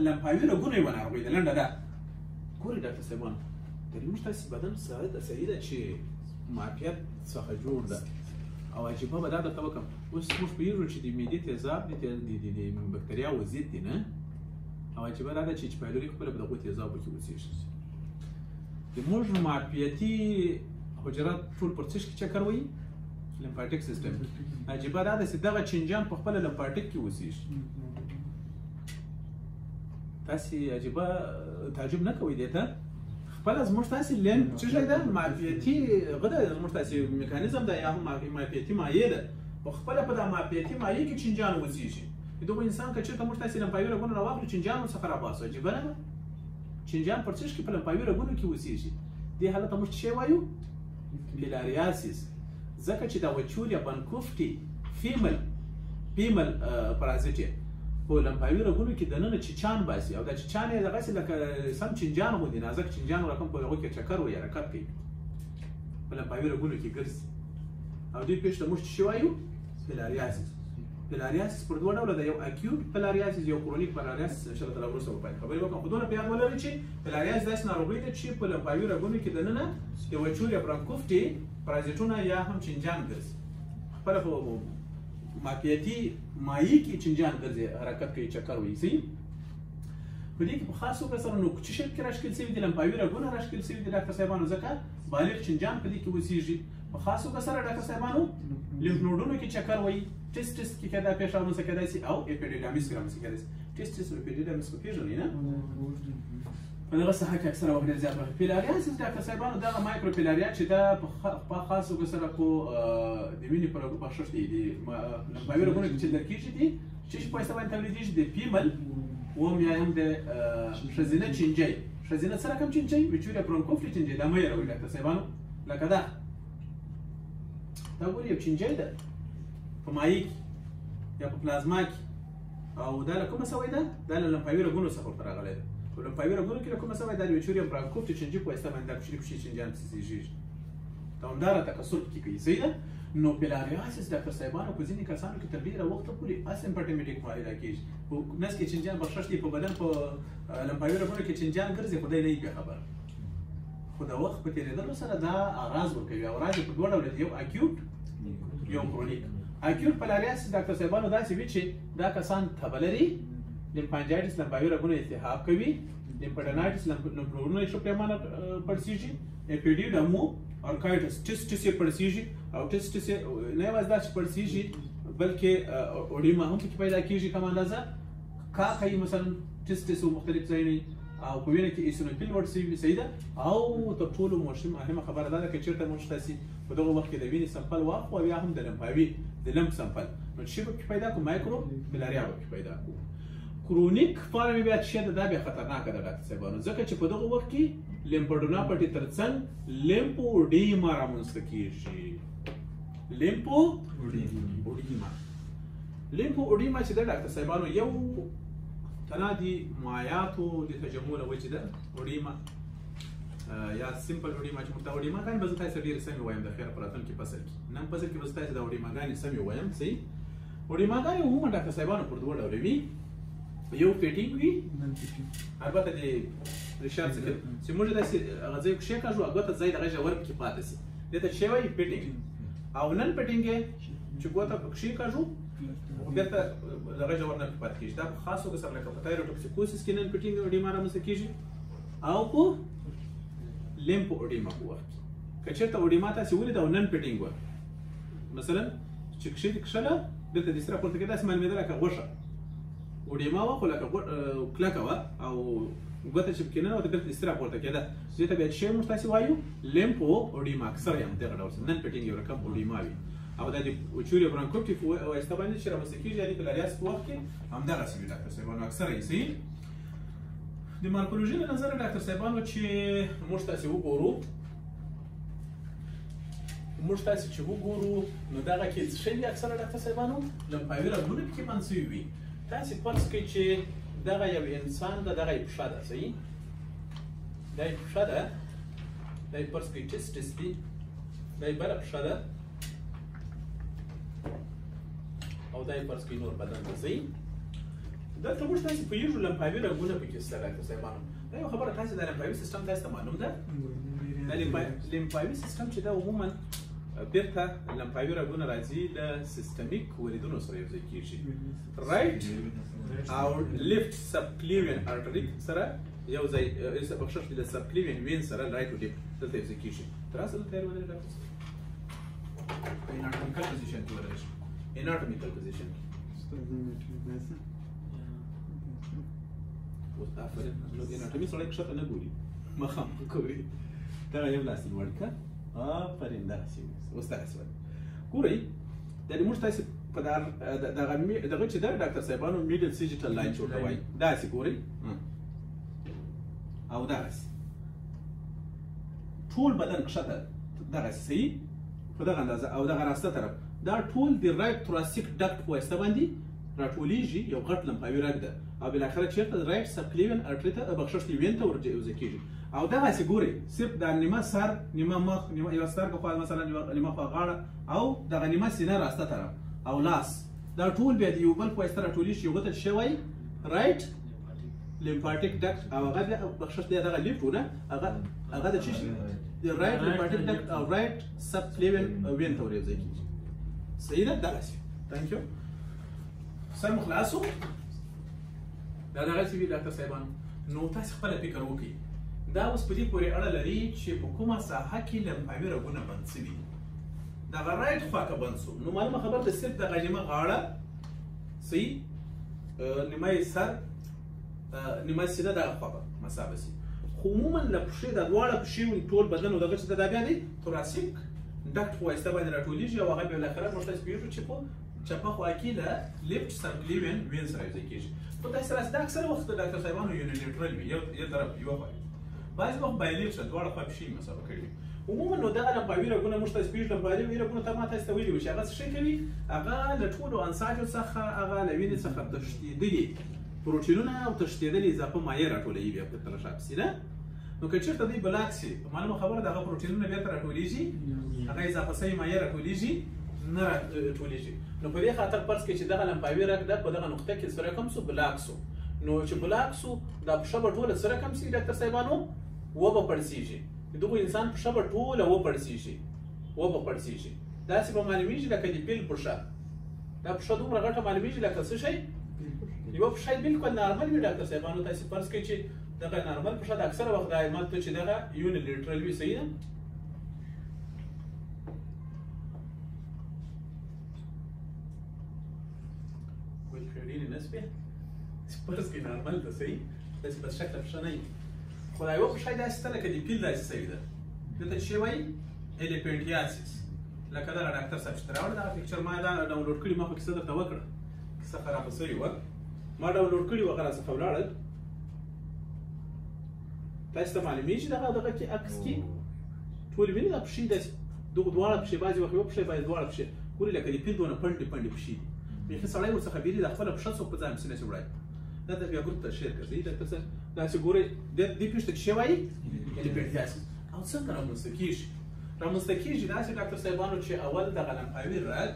لمفاوي رګونو یوه ناروغي ده لنډه ده. ګورئ ډاکټر صاحبانو موږ ستاسې بدن صحیح ده چې معافیت څخه جوړ ده او عجیبه به دا درته وکړم. اوس موږ پوهېږو چې د معدې تیزاب د بکتریاوو ضد دی نه، او عجیبه دا ده چې پایلوري خپله په دغو تیزابو کې اوسېږي. د موږ معافیتي حجرات ټول پر څه کې چکر وایي؟ لمفاټیک سیستم. عجیبه دا ده چې دغه چینجیان په خپله لمفاټیک کې اوسېږي. تاسې عجیبه تعجب نه کوئ دې ته؟ خپله زموږ تاسې لمف څه شی ده؟ معافیتي هغه ده، زموږ تاسې میکانیزم ده یا هم معافیتي مایع ده. په خپله په دا معافیتي مایع کې چینجیان اوسېږي. د دغه انسان که چېرته موږ تاسې لمفاوي رګونه راواخلو چینجیان ورڅخه راباسو، عجیبه نه ده؟ چینجیان پر څه کې په لمفاوي رګونو کې اوسېږي. دې حالت ته موږ څه شی وایو؟ فیلاریاسیس. ځکه چې دا وچوریا بانکوفټي فیمل پرازیټ په لمفاوي رګونو کې دننه چیچان باسي او دا چیچان یې دغسې لکه سم چینجیان غوندې نازک چینجیان رقم په هغو کې چکر وایي حرکت کوي په لمفاوي رګونو کې ګرځي او دوی پېښ ته موږ څه شی وایو؟ فیلاریاسیس. فیلاریاسیس پر دوه ډوله ده، یو اکیوټ فیلاریاسیس یو کرونیک فیلاریاسیس. انشاءالله تعالی وروسته به باید خبرې وکړم، خو دونه په یاد ولرئ چې فیلاریاسیس داسې ناروغي ده چې په لمفاوي رګونو کې دننه د وچوریا برانکوفټي پرازیټونه یا هم چینجیان ګرځي. خپله په معافیتي مایع کې چینجیان ګرځي، حرکت کوي، چکر وایي. صحیح؟ په دې کې په خاص توګه سره نو څه شکل کې راښکل سوي دي؟ لمفاوي رګونه راښکل سوي دي ډاکټر صاحبانو، ځکه بالغ چینجیان په دې کې اوسېږي. په خاص توګه سره ډاکټر صاحبانو لیمف نوډونو کې چکر وایي. ټیسټس کې کدا پېښه رامنځته کېدای شي او اپیډیډامیس کې رامنځته کېدای شي. ټیسټس او اپیډیډامیس خو پېژنئ نه؟ په دغه ساحه کې اکثره وخت ډېر زیات وخت فیلاریاسیس ډاکټر صاحبانو دغه مایکروفیلاریا چې دا په خاص توګه سره په د وینې په رګو بخشش دی د لمفاوي رګونو کې چې لیدل کېږي دي چې په واسطه باندې تولیدېږي د فیمل وم یا هم د ښځینه چینجی. ښځینه څه رقم چینجی؟ وچوریا برانکوفټي چینجی. دا مه هېروئ ډاکټر صاحبانو، لکه دا ګورئ یو چینجی ده په مایع کې یا په پلازما کې، او دا له کومه سوی ده؟ دا له لمفاوي رګونو څخه ورته راغلی ده. په لمفاوي رګونو کې له کومه سوی ده؟ د وچوریا برانکوفټي چینجي په واسطه باندې دا کوچني کوچني چینجیان زېږېږي، دوامداره تکثر پکې کوي. صحیح ده؟ نو فیلاریاسیس ډاکټر صاحبانو په ځینې کسانو کې تر ډېره وخته پورې اسیمپټومیټیک معاینه کېږي. په نس کې چینجیان بخشش دي، په بدن په لمفاوي رګونو کې چینجیان ګرځي، خو دی نه وي بیا خبر. خو د وخت په تېرېدلو سره دا اغراض ورکوي. اغراض یې په دوه ډوله دي، یو اکیوټ یو کرونیک. اکیوټ فیلاریاسیس ډاکټر صاحبانو داسې وي چې دا کسان تبه لري، لیمفانجایټس لمفاوي رګونه التهاب کوي، لیمفاډینایټس لمفنوډونه یې ښه پیمانه پړسېږي، اپیډیډمو ارکایټس ټیسټس یې پړسېږي او ټیسټس یې نه یوازې دا چې پړسېږي بلکې اوډیما هم پکې پیدا کېږي کم اندازه، کاکه یې مثلا ټیسټس مختلف ځایونه او په وینه کې ایسونوفیل لوړ شوي. صحیح ده؟ او تر ټولو مهمه خبره دا ده که چېرته موږ تاسې په دغه وخت کې د وینې سمپل واخلو او یا هم د لمفاوي د لمف سمپل، نو څه به پکې پیدا کړو؟ مایکرو فیلاریا به پکې پیدا کړو. کرونیک فارم بیا څه ده؟ دا بیا خطرناکه ده ډاکټر صاحبانو، ځکه چې په دغه وخت کې لیمفاډینوپاټي ترڅنګ لیمفوډیما رامنځته کېږي. لیمفوډیما چې ده ډاکټر صاحبانو یو تنادي مایعاتو د تجمع له وجې ده اوډیما یا سمپل اوډیما چې موږ ته اوډیماګانې به زه تاسې ډېرې سمې وایم د خیر په راتلونکي فصل کې. نن فصل کې به زه تاسې د اوډیماګانې سمې وایم. صحیح؟ اوډیماګانې عموما ډاکټر صاحبانو پر دوه ډوله وي، یو فیټینګ وي، البته د ریشار څخه چې موږ داسې هغه ځای کښې کاږو ګوته ځای دغه ژور پکې پاتې شي، دې ته څه وایي؟ فیټینګ. او نن فیټینګ یې چې ګوته کښې کاږو بیرته دغه ژور نه پاتې کېږي. دا په خاص توګه سره لکه په تایروټوکسیکوسس کې نن فیټینګ اوډیما رامنځته کېږي او په لیمفو اوډیما په وخت کې که چېرته اوډیما تاسې ولیده او نن فیټینګ وه، مثلا چې کښې دې کښله دلته دې سره پورته کېده داسې معلومېده لکه غوښه اوډیما وه، خو لکه کلکه وه او ګوته چې پکې ننوته دلته دې سره پورته کېده. دې ته بیا څه موږ تاسې وایو؟ لیمفو اوډیما. اکثر یې همدغه ډول نن فیټینګ یو رقم اوډیما وي او دا د وچوریا برانکوفټي په واسطه باندې چې رامنځته کېږي یعنې فیلاریاسیس په وخت کې همدغسې وي ډاکټر صاحبانو اکثره یې. صحیح؟ د مارکولوژي له نظره ډاکټر صاحبانو چې موږ تاسې وګورو نو دغه کې څه شی وي اکثره ډاکټر صاحبانو؟ لمفاوي رګونه پکې بند شوي وي. تاسې فرض کړئ چې دغه یو انسان ده، دغه یې پښه ده. صحیح؟ دا یې پښه ده، دا یې فرض کړئ ټیسټس دي، دا یې بله پښه ده، او دا یې فرض کړئ نور بدن ته ځئ. دلته موږ تاسې پوهېږو لمفاوي رګونه پکې شته ډاکټر صاحبانو. دا یو خبره تاسې د لمفاوي سیستم تاسې ته معلوم ده؟ دا لمفاوي سیستم چې دا عموما بیرته لمفاوي رګونه راځي له سیستمیک وریدونو سره یو ځای کېږي. رایټ او لیفټ سبکلیوین ارټري سره یو ځای بخښش د سبکلیوین وین سره رایټ او لیفټ دلته یو ځای کېږي. تر اوسه دلته یې ودرېږه ډاکټر صاحب. په اناټومیکل پوزیشن کې ودرېږه. اناټومیکل پوزیشن کې. اوس آفرین نو اناټومي سړی کښته نه ګوري مخام کوي. دغه یو لاس یې لوړ کړه. آفرین دغسې اوس دغسې وایي. ګورئ دا د موږ تاسې په دغه چې ده ډاکټر صاحبانو میډل سیجیټل لاین چې ورته وایي داسې ګورئ او دغسې ټول بدن کښته دغسې صحیح په دغه اندازه او دغه راسته طرف دا ټول د رایټ توراسیک ډکټ په واسطه باندې راټولیږي. یو غټ لمفاوي رګ ده او بالاخره چېرته رایټ سبکلیوین ارټري ته بخښش وین ته ورځي کېږي. او دغسې ګورئ صرف دا نیمه سر نیمه مخ نیمه یوه سترګه خوا مثلا نیمه خوا غاړه او دغه نیمه سینه راسته طرف او لاس دا ټول بیا د یو بل په واسطه راټولیږي. یو ته شی وایي رایټ لیمفاټیک ډکټ او هغه بیا بخښش دی دغه لیفټ ونه هغه د څه شي د رایټ لیمفاټیک ډکټ او رایټ سبکلیوین وین ته ورځي کېږي. صحیح ده دغسې. تhank you. سر مو خلاصو. دا دغسې وي ډاکټر صاحبانو. نو تاسې خپله فکر وکړئ دا اوس په دې پورې اړه لري چې په کومه ساحه کې لمفاوي رګونه بند شوي. دغه رایټ خوا که بند شو نو معلومه خبره ده صرف دغه نیمه غاړه صحیح نیمه یې سر نیمه سینه دغه خوا به مسافه شي. خو عموما له پښې دا دواړه پښې ټول بدن او دغه چې دا بیا دی توراسیک ډکټ په واسطه باندې راټولیږي او هغه بیا بالاخره موږ تاسې پوهېږو چې په چپه خوا کې له لیفټ سبکلیوین وین سره یوځای کېږي. په داسې راځي دا اکثره وخت ډاکټر صاحبانو یونیلیټرل وي یو طرف یوه خوا وي. بعضې وخت بایلیټرل دواړه خوا پښې مسافه کړي وي. عموما نو دغه لمفاوي رګونه موږ تاسې پوهېږو لمفاوي رګونه ته ما تاسې ته ویلي وو چې هغه څه شی کوي هغه له ټولو انساجو څخه هغه له وینې څخه تښتېدلي پروټینونه او تښتېدلې اضافه مایع راټولوي بیا په تر شا پسې نه. نو که چېرته دوی بلاک شي معلومه خبره ده هغه پروټینونه بېرته راټولېږي هغه اضافه شوي مایع راټولېږي نه راټولېږي. نو په دې خاطر فرض کړئ چې دغه لمفاوي رګ ده په دغه نقطه کې څه رقم شو بلاک شو. نو چې بلاک شو دا پښه به ټوله څه رقم شي ډاکټر صاحبانو وبه پړسېږي. د دغه انسان پښه به ټوله وپړسېږي وبه پړسېږي. داسې به معلومېږي لکه د پیل پښه. دا پښه دومره غټه معلومېږي لکه څه شی یوه پښه یې بلکل نارمل وي ډاکټر صاحبانو. تاسې فرض کړئ چې دغه نارمل پښه د اکثره وخت دا مالته چې دغه یونیلیټرل وي صحیح ده. ډېرې نسبې فرض کړئ نارمل ده صحیح داسې بد شکله پښه نه وي. خو دا یوه پښه یې داسې شته لکه د پیل داسې شوې ده. دلته چې وایي الیپنټیاسیس لکه دغه ډاکټر صاحب چې راوړه دغه پکچر ما دا ډاونلوډ کړي ما خو کیسه درته وکړه کیسه خرابه شوې وه ما ډاونلوډ کړي وه هغه راڅخه ولاړل. تاسو ته معلومېږي دغه کې عکس کې ټولې وینې دا پښې داسې دغه دواړه پښې بعضې وخت یوه پښه بعضې دواړه پښې ګورې لکه د پیل دونه پنډې پنډې پښې دي. بیخي سړی ورڅخه بیري دا خپله پښه څوک په ځان پسې نشي وړی. دا ته بیا ګروپ ته شیر کړه صحیح ډاکټر صاحب. داسې ګورئ دې پېښ ته چې شی وایي الیپنټیاسیس. او څنګه رامنځته کېږي؟ رامنځته کېږي داسې ډاکټر صاحبانو چې اول دغه لمفاوي رګ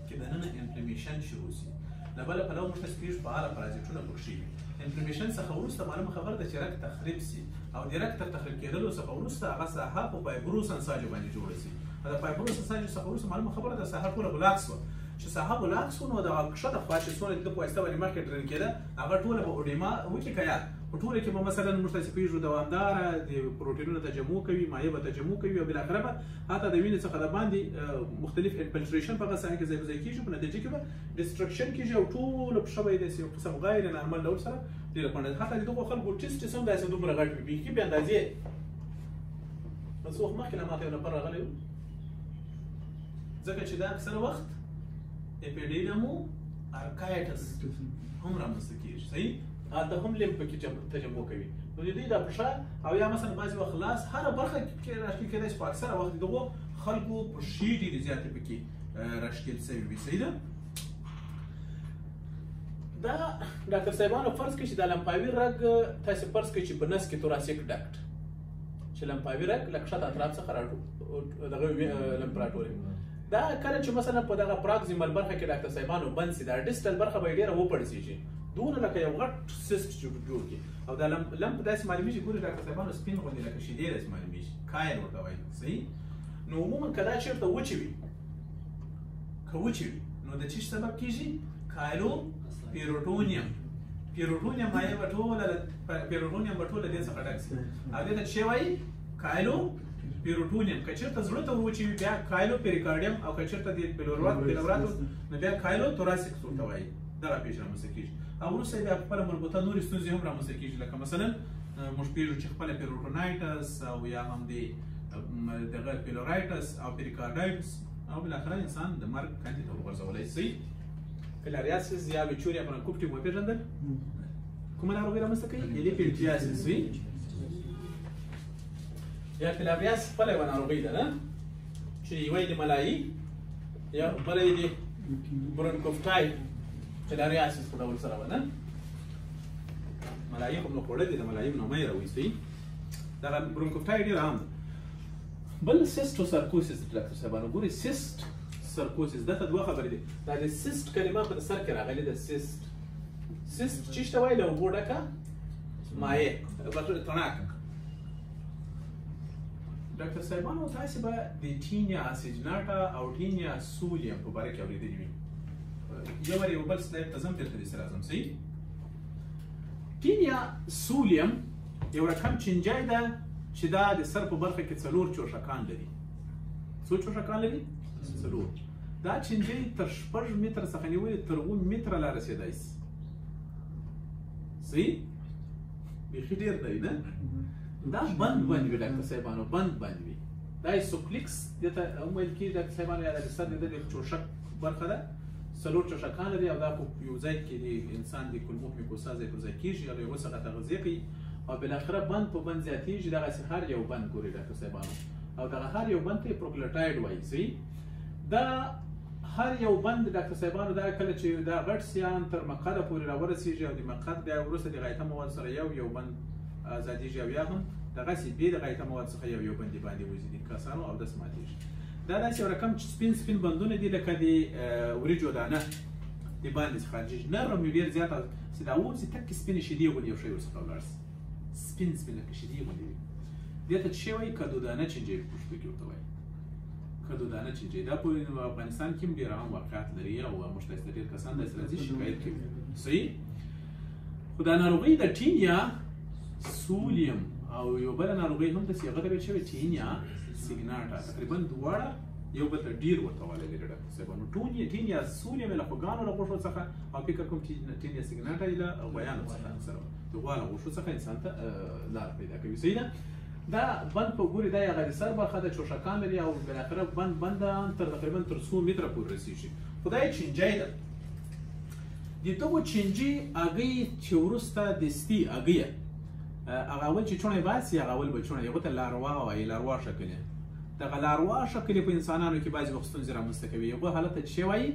کې دننه انفلمیشن شروع شي. له بله پلوه موږ تاسې پوهېږو فعاله پرازیټونه پکښې وي. انفلمیشن څخه وروسته معلومه خبره ده چې رګ تخریب شي او د رګ تر تخریب کېدلو څخه وروسته هغه ساحه په فایبروس انساجو باندې جوړه شي. د فایبروس انساجو څخه وروسته معلومه خبره ده ساحه ټوله بلاک شوه. چې ساحه بلاک شو نو دغه کښته خوا چې څونه د ده په واسطه باندې مخکې ډرین کېده هغه ټوله به اوډیما وکړي که یا په ټوله کې به مثلا موږ تاسې پوهېږو دوامداره د پروټینونه تجمع کوي مایع به تجمع کوي او بالاخره به حتی د وینې څخه د باندې مختلف انفلټریشن په هغه ساحه کې ځای په ځای کېږي په نتیجه کې به ډسټرکشن کېږي او ټوله پښه به یې داسې یو قسم غیر نارمل ډول سره ډېره کونډه حتی د دغو خلکو ټیسټس هم داسې دومره غټ وي بیخي بې اندازې. نو څه وخت مخکې له ما ته یو نفر راغلی و ځکه چې دا اکثره وخت اپیډیډیمو ارکایټس هم رامنځته کېږي صحیح هلته هم لیمف پکې تجمع کوي. نو د دوی دا پښه او یا مثلا بعضې وخت لاس هره برخه کې راښکېل کېدای شي خو اکثره وخت د دغو خلکو پښې ډېرې زیاتې پکې راښکېل شوي وي صحیح ده. دا ډاکټر صاحبانو فرض کړئ چې دا لمفاوي رګ تاسې فرض کړئ چې په نس کې توراسیک ډکټ چې لمفاوي رګ له کښته اطراف څخه دغه لمف راټولوي دا کله چې مثلا په دغه پراکسیمل برخه کې ډاکټر صاحبانو بند سي دا ډیسټل برخه به ډیره وپړسیږي دونه لکه یو غټ سیسټ جوړ کی او دا لمپ داسې معلومیږي ګوري ډاکټر صاحبانو سپین غوندې لکه شیدې داسې معلومیږي کاین ورته وایي صحیح نو عموما کدا چیرته وچې وي که وچې وي نو د چی سبب کیږي کایلو پیروټونیم مایع به ټوله پیروټونیم به ټوله دې څخه ډک شي او دې ته چې وایي کایلو پیروټونیم که چېرته زړه ته ور وچې وي بیا کایلو پیریکارډیم او که چېرته د بلوراتو نو بیا کایلو توراسیک ورته وایي دغه پېښه رامنځته کېږي او وروسته بیا خپله مربوطه نورې ستونزې هم رامنځته کېږي لکه مثلا موږ پېژنو چې خپله پیروټونایټس او یا هم د دغه پیلورایټس او پیریکارډایټس او بالاخره انسان د مرګ کندې ته وغورځولی شي فیلاریاسیس یا ویچوریا برانکوپټیم وپېژندل کومه ناروغي رامنځته کوي الیپیلټیاسیس وي یا فیلاریاس خپله یوه ناروغي ده نه چې یوه یې د ملایي یا بله یې د برونکوفټای فیلاریاسیس په ډول سره به نه ملایي خو نو خوړلې د ملایي نومه یې راویستوي دغه برونکوفټای ډېر عام ده بل سیسټوسارکوسیس ډاکټر صاحبانو ګورئ سیسټ سرکوسیس دلته دوه خبرې دي دا د سیسټ کلمه په سر کې راغلې ده سیسټ چی ته وایي له اوبو ډکه مایع تڼاکه ډاکټر صاحبانو تاسې به د ټینیا اسیجناټا او ټینیا سولیم په باره کې اورېدلي وي یو بل سلایډ ته ځم بېرته دې سره راځم صحیح ټینیا سولیم یو رقم چینجای ده چې دا د سر په برخه کې 4 چوشکان لري څو چوشکان لري 4 دا چینجای تر 6 متره څخه نیولې تر 7 متره لا رسېدای شي صحیح بیخي ډېر دی نه دا بند وي ډاکټر صاحبانو بند وي دا سوکلیکس دته هم ویل کېږي ډاکټر صاحبانو یا د سر د چوشک برخه ده 4 چوشکان لري او دا په یو ځای کې د انسان د کولمو میکوسا ځای پر ځای کېږي او یو څه تغذیه کوي او بالاخره بند په بند زیاتېږي دغسې هر یو بند ګوري ډاکټر صاحبانو او دغه هر یو بند ته یې پروکلټاید وایي صحیح دا هر یو بند ډاکټر صاحبانو دا کله چې دا غټ سیان تر مقعده پورې راورسېږي او د مقعد بیا وروسته د غایطه مواد سره یو بند ازادېږي او یا هم دغسې بې د غایطه مواد څخه یو بند باندې وځي د کسانو او داسې ماتېږي دا داسې یو رقم چې سپین بندونه دي لکه د وریجو دانه د باندې څخه خارجېږي نرم وي ډېر زیات چې دا ووځي تکې سپینې شیدې غوندې یو شی ورڅخه ولاړ شي سپین لکه شیدې غوندې وي دې ته څه وایي کدودانه چینجۍ په پښتو کې ورته وایي کدودانه چینجۍ دا په افغانستان کې هم ډېر عام واقعات لري او موږ ته ډېر کسان داسې راځي شکایت کوي صحیح خو دا ناروغي د ټینیا سولیم او یو بله ناروغي هم داسې هغه ته ویل شوې ټینیا سیګناټا تقریبا دواړه یو بل ته ډېر ورته والی لري ډاکټر صاحبانو ټینیا سولیم یې له خوږانو له غوښو څخه او فکر کوم ټینیا سیګناټا یې له غویانو څخه اکثره د غوا له غوښو څخه انسان ته لاره پیدا کوي صحیح ده دا بند په ګوري دا هغه د سر برخه د چوشکان لري او بالاخره بند تر تقریبا تر 100 متره پورې رسېږي خو دا یې چینجۍ ده د دغو چینجي هګۍ چې وروسته دستي هګۍ هغه اول چې چوڼی باسي هغه اول به چوڼی هغو ته لاروا وایي لاروا شکل یې دغه لاروا شکل یې په انسانانو کې بعضې وخت ستونزې رامنځته کوي هغو حالت ته چې وایي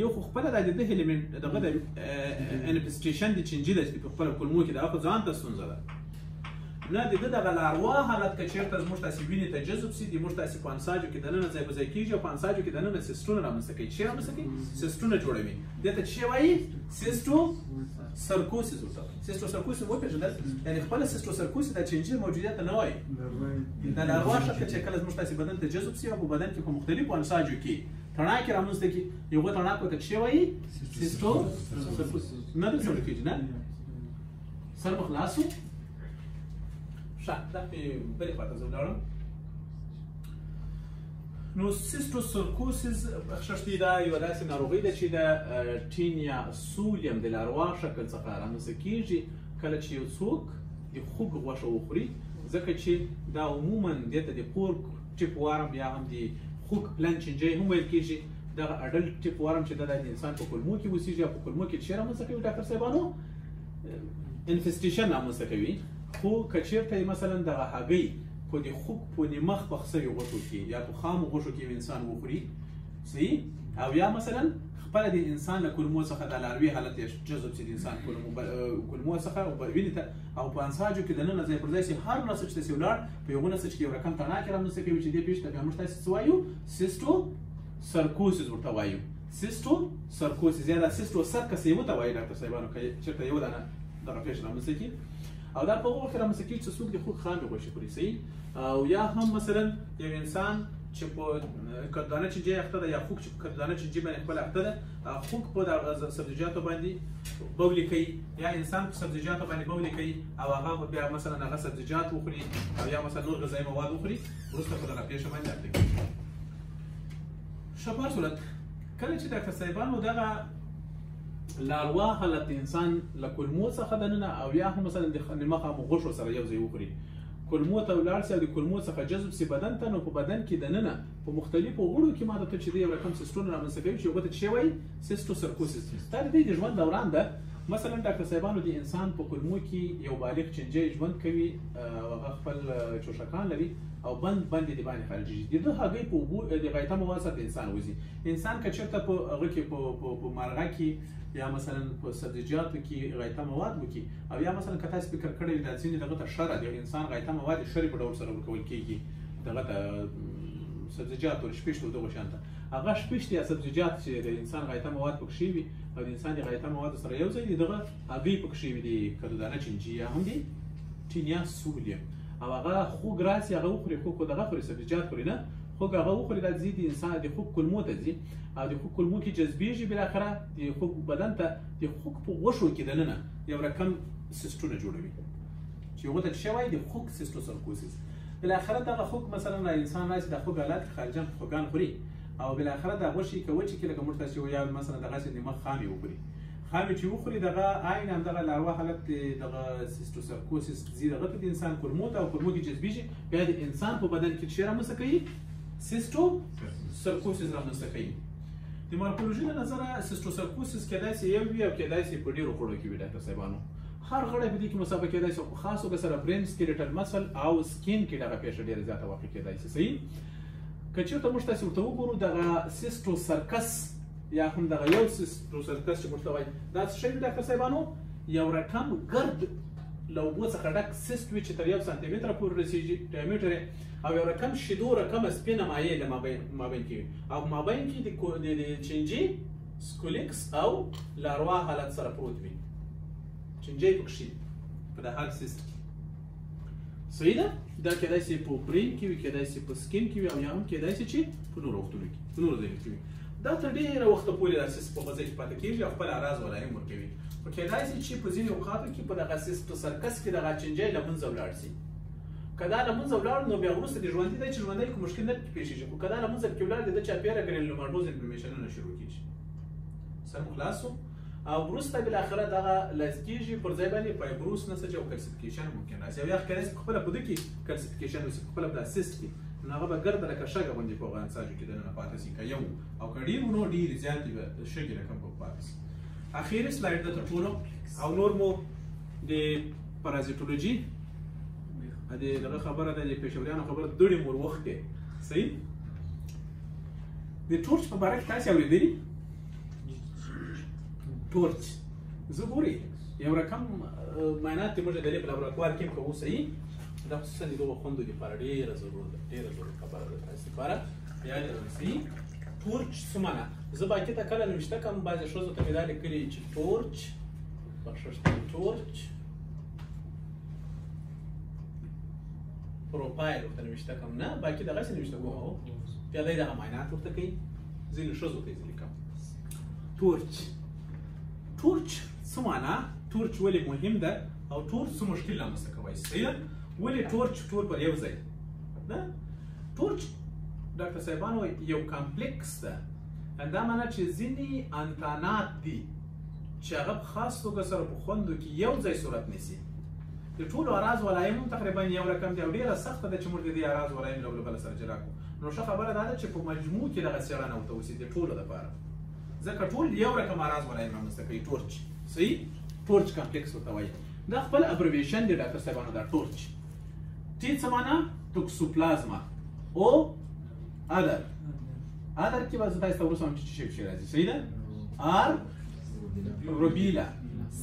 یو خو خپله دا د ده الیمنټ دغه د انفسټیشن د چینجي ده چې په خپله کولمو کې دغه خو ځان ته ستونزه ده نه د ده دغه لاروا حالت که چېرته زموږ تاسې وینې ته جذب سي د موږ تاسې په انساجو کې دننه ځای په ځای کېږي او په انساجو کې دننه سیسټونه رامنځته کوي چې رامنځته کوي سیسټونه جوړوي دې ته چې وایي سیسټوسرکوسیس ورته وایي سیسټوسرکوسیس وپېژندل یعنې خپله سیسټوسرکوسیس د چینجي موجودیت ته نه وایي د لاروا شکل چې کله زموږ تاسې بدن ته جذب سي او په بدن کې په مختلفو انساجو کې تڼاکې رامنځته کړي یوه تڼاکو ته چې وایي سیسټوسرکوسیس نه درته ویل کېږي نه سر مو خلاص و دا په بلې خواته زه ولاړم نو سیسټوسرکوسیس بخښښتي دا یوه داسې ناروغي ده چې د ټینیا سولیم د لاروا شکل څخه رامنځته کېږي کله چې یو څوک د خوږ غوښه وخوري ځکه چې دا عموما دې ته د پورک ټیپ وارم یا هم د خوږ پلن چینجۍ هم ویل کېږي دغه اډلټ ټیپ وارم چې دا د انسان په کولمو کې اوسېږي او په کولمو کې څه رامنځته کوي ډاکټر صاحبانو انفسټیشن رامنځته کوي خو که چېرته یې مثلا دغه هګۍ په د خوږ په نمخ پخ سوي غوښو کې یا په خامو غوښو کې انسان وخوري صحیح او یا مثلا خپله د انسان له کولمو څخه د لاروي حالت یې جذب شي د انسان کولمو څخه وینې ته او په انساجو کې دننه ځای پر ځای شي هر نسج ته چې ولاړ په یوه نسج کې یو رقم تڼاکې رامنځته کوي چې دې پېښې ته بیا موږ تاسې څه وایو سرکوسس ورته وایو سیسټو سرکوسس یا دا سیسټو سرکس یې ورته وایي ډاکټر صاحبانو که چېرته یو دانه دغه پیښه رامنځته کړي او دا په هغه وخت کې رامنځته کېږي چې څوک د خوږ خامې غوښې خوري صحیح او یا هم مثلا یو انسان چې په کدوانه چینجي اخته ده یا خوږ چې په کدوانه چینجي باندې خپل اخته ده خوږ په دغه سبزیجاتو باندې بولې کوي یا انسان په سبزیجاتو باندې بولې کوي او هغه بیا مثلا هغه سبزیجات وخوري او یا مثلا نور غذایي مواد وخوري وروسته په دغه پیښه باندې اخته کېږي. ښه په هر صورت کله چې ډاکټر صاحبانو دغه لاروه حالت د انسان له کولمو څخه دننه او یا هم مثلا د مخامخ غوښو سره یو ځای وخوري کولمو ته ولاړ سي او د کولمو څخه جذب سي بدن ته نو په بدن کې دننه په مختلفو غړو کې ماده ته چې دی یو رقم سیسټونه رامنځته کوي چې هغه ته څه وایي سیسټوسرکوسس دا د دې ژوند دوران ده. مثلا ډاکټر صاحبانو د انسان په کولمو کې یو بالغ چینجي ژوند کوي هغه خپل چوشکان لري او بند د باندې خارجي دي د هغې په اوبو د غایطه مواد سره انسان وځي انسان که چېرته په هغه کې په مرغه کې یا مثلا په سبزیجاتو کې غایطه مواد وکړي او یا مثلا که تاسو فکر کړی وي دا ځینې دغه ته شره د انسان غایطه مواد شرې په ډول سره ورکول کېږي دغه ته سبزیجات او شپېشت او دغه شیان ته هغه شپېشت یا سبزیجات چې د انسان غایطه مواد پکې وي او د انسان د غایطه مواد سره یو ځای دي دغه هګۍ پکې وي د کدودانه چینجي یا هم د ټینیا سولیم او هغه خوږ راسي هغه وخوري خوږ دغه خوري سبزیجات خوري نه خوږ هغه وخوري دا ځي د انسان د خوږ کولمو ته ځي او د خوږ کولمو کې جذبېږي بالاخره د خوږ بدن ته د خوږ په غوښو کې دننه یو رقم سیسټونه جوړوي چې هغه ته څه وایي د خوږ سیسټوسرکوسس بالاخره دغه خوږ مثلا د انسان راسي د خوږ حالت خارجاً خوږان خوري او بالاخره د غوښې که وچې کې لکه موږ تاسو یا مثلا دغسې د مخ خامې وخوري خامې چې وخوري دغه عین همدغه لاروه حالت دغه سیسټوسرکوسس ځي دغه ته د انسان کولمو ته او کولمو کې جذبېږي بیا د انسان په بدن کې څه رامنځته کوي سیسټوسرکوسس رامنځته کوي. د مارکولوژي له نظره سیسټوسرکوسس کېدای شي یو وي او کېدای شي په ډېرو غړو کې وي ډاکټر صاحبانو هر غړی په دې کې مصابه کېدای شي په خاص توګه سره برین سکیلیټل مسل او سکین کې دغه پیښه ډېره زیاته واقع کېدای شي صحیح که چېرته موږ تاسې ورته وګورو دغه سیسټوسرکس یا هم دغه یو سیسټوسرکس چې موږ ته وایي دا څه شی دی ډاکټر صاحبانو یو رقم ګرد له اوبو څخه ډک سیسټ وي چې تر 1 سانتي متره پورې رسېږي ډایمیټر او یو رقم شیدو رقمه سپینه مایع له مابین کې او مابین کې د چینجي سکولیکس او لاروه حالت سره پروت وي چینجي پکښې په د هر سیسټ کې صحیح ده دا کېدای شي په برین کې وي کېدای شي په سکین کې وي او یا هم کېدای شي چې په نورو وختونو کې په نورو ځایونو کې وي دا تر ډېره وخته پورې دا سیسټ په غذا کې پاتې کېږي او خپل اعراض ولایم ورکوي خو کېدای شي چې په ځینې اوقاتو کې په دغه سیسټوسرکس کې دغه چینجی له منځه ولاړ شي که دا له منځه ولاړ نو بیا وروسته د ژوندي دی چې ژوندی کې مشکل نه پېښېږي خو که دا له منځه پکې ولاړ د ده چاپېره ګرینلوماټوز انفلمیشنونه شروع کېږي سر مو خلاص شو او وروسته بالاخره دغه لاسې کېږي پر ځای باندې فایبروس نسج او کلسیفیکیشن ممکن راشي او یا کېدای شي پخپله په ده کې کلسیفیکیشن وشي پخپله په دا سیسټ کې نو هغه به ګرده لکه شګه غوندې په هغه انساجو کې دننه پاتې شي که یو او که ډېر نو ډېرې زیاتې به شګې رقم به پاتې شي. اخیری سلایډ ده تر ټولو او نور مو د پرازیټولوژي دغه خبره ده د پېښوریانو خبره دوړې مور وخت دی صحیح د ټورچ په باره کې تاسې اورېدلي ټورچ زه ګورئ یو رقم معاینات چې موږ د دې په لابراتوار کې هم کوو صحیح دا خصوصا د دغو خوندو دپاره ډېره ضرور ده ډېره ضرور خبره ده تاسې دپاره یاد یې صحیح ټورچ څه معنا زه باقي ته کله نوشته کوم بعضې ښځو ته مې دا لیکلي چې ټورچ بخښش ټورچ پروفایل ورته نوشته کوم نه باقي دغسې نوشته کوم بیا دی دغه معاینات ورته کوي ځینې ښځو ته یې زه لیکم ټورچ ټورچ څه معنا ټورچ ولې مهم ده او ټورچ څه مشکل رامنځته کولی شي صحیح ده ولې ټورچ ټول پر یو ځای نه ټورچ ډاکټر صاحبانو یو کمپلیکس ده دا معنا چې ځینې انتانات دي چې هغه په خاص توګه سره په خوندو کې یو ځای صورت نیسي د ټولو اراض ولایم هم تقریبا یو رقم دی او ډېره سخته ده چې موږ د دې اراض ولایم له بله سره جلا کړو نو ښه خبره دا ده چې په مجموع کې دغه څېړنه ورته وشي د ټولو دپاره ځکه ټول یو رقم اراض ولایم رامنځته کوي ټورچ صحیح ټورچ کمپلیکس ورته وایي دا خپل ابریویشن دی ډاکټر صاحبانو دا ټورچ ټي څه معنا توکسوپلازما او ادر کې به زه تاسو ته وروسته هم چې څه شی راځي صحیح ده آر روبیلا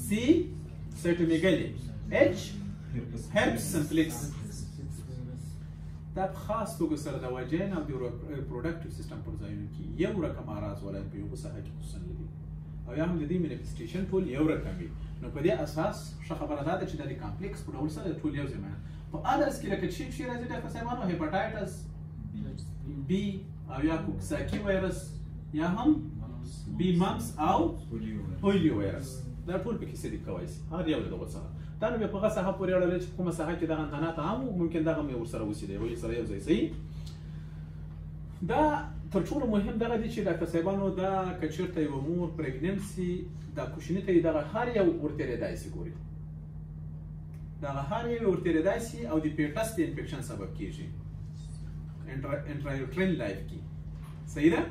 سی سیټومیګلي اچ هرپس سمپلیکس دا په خاص توګه سره د وجین او د ریپروډکټیو سیستم پر ځایونو کې یو رقم اعراض ولایت په یو ساحه کې خصوصا لري او یا هم د دې مینیفیسټیشن ټول یو رقم وي. نو په دې اساس ښه خبره ده چې د کمپلیکس په ډول سره ټول یو ځای په ادرس کې لکه چې شي راځي ډاکټر صاحبانو هیپاټایټس بی او یا کوکساکی وایرس یا هم بی ممپس او پولیو وایرس دا ټول پکې څه دي کوي هر یو دغه څه دا نو په هغه ساحه پورې اړه لري چې کومه ساحه کې دغه انتانات عام ممکن دغه مې ورسره وسیله وي سره یو ځای صحیح. دا تر ټولو مهم دغه دي چې ډاکټر صاحبانو دا کچیرته یو مور پریګننسي دا کوشنی ته دغه هر یو ورته ردای سي ګوري دغه هر یو ورته ردای سي او د پیټس د انفیکشن سبب کیږي انټرایوټرین لایف کې صحیح ده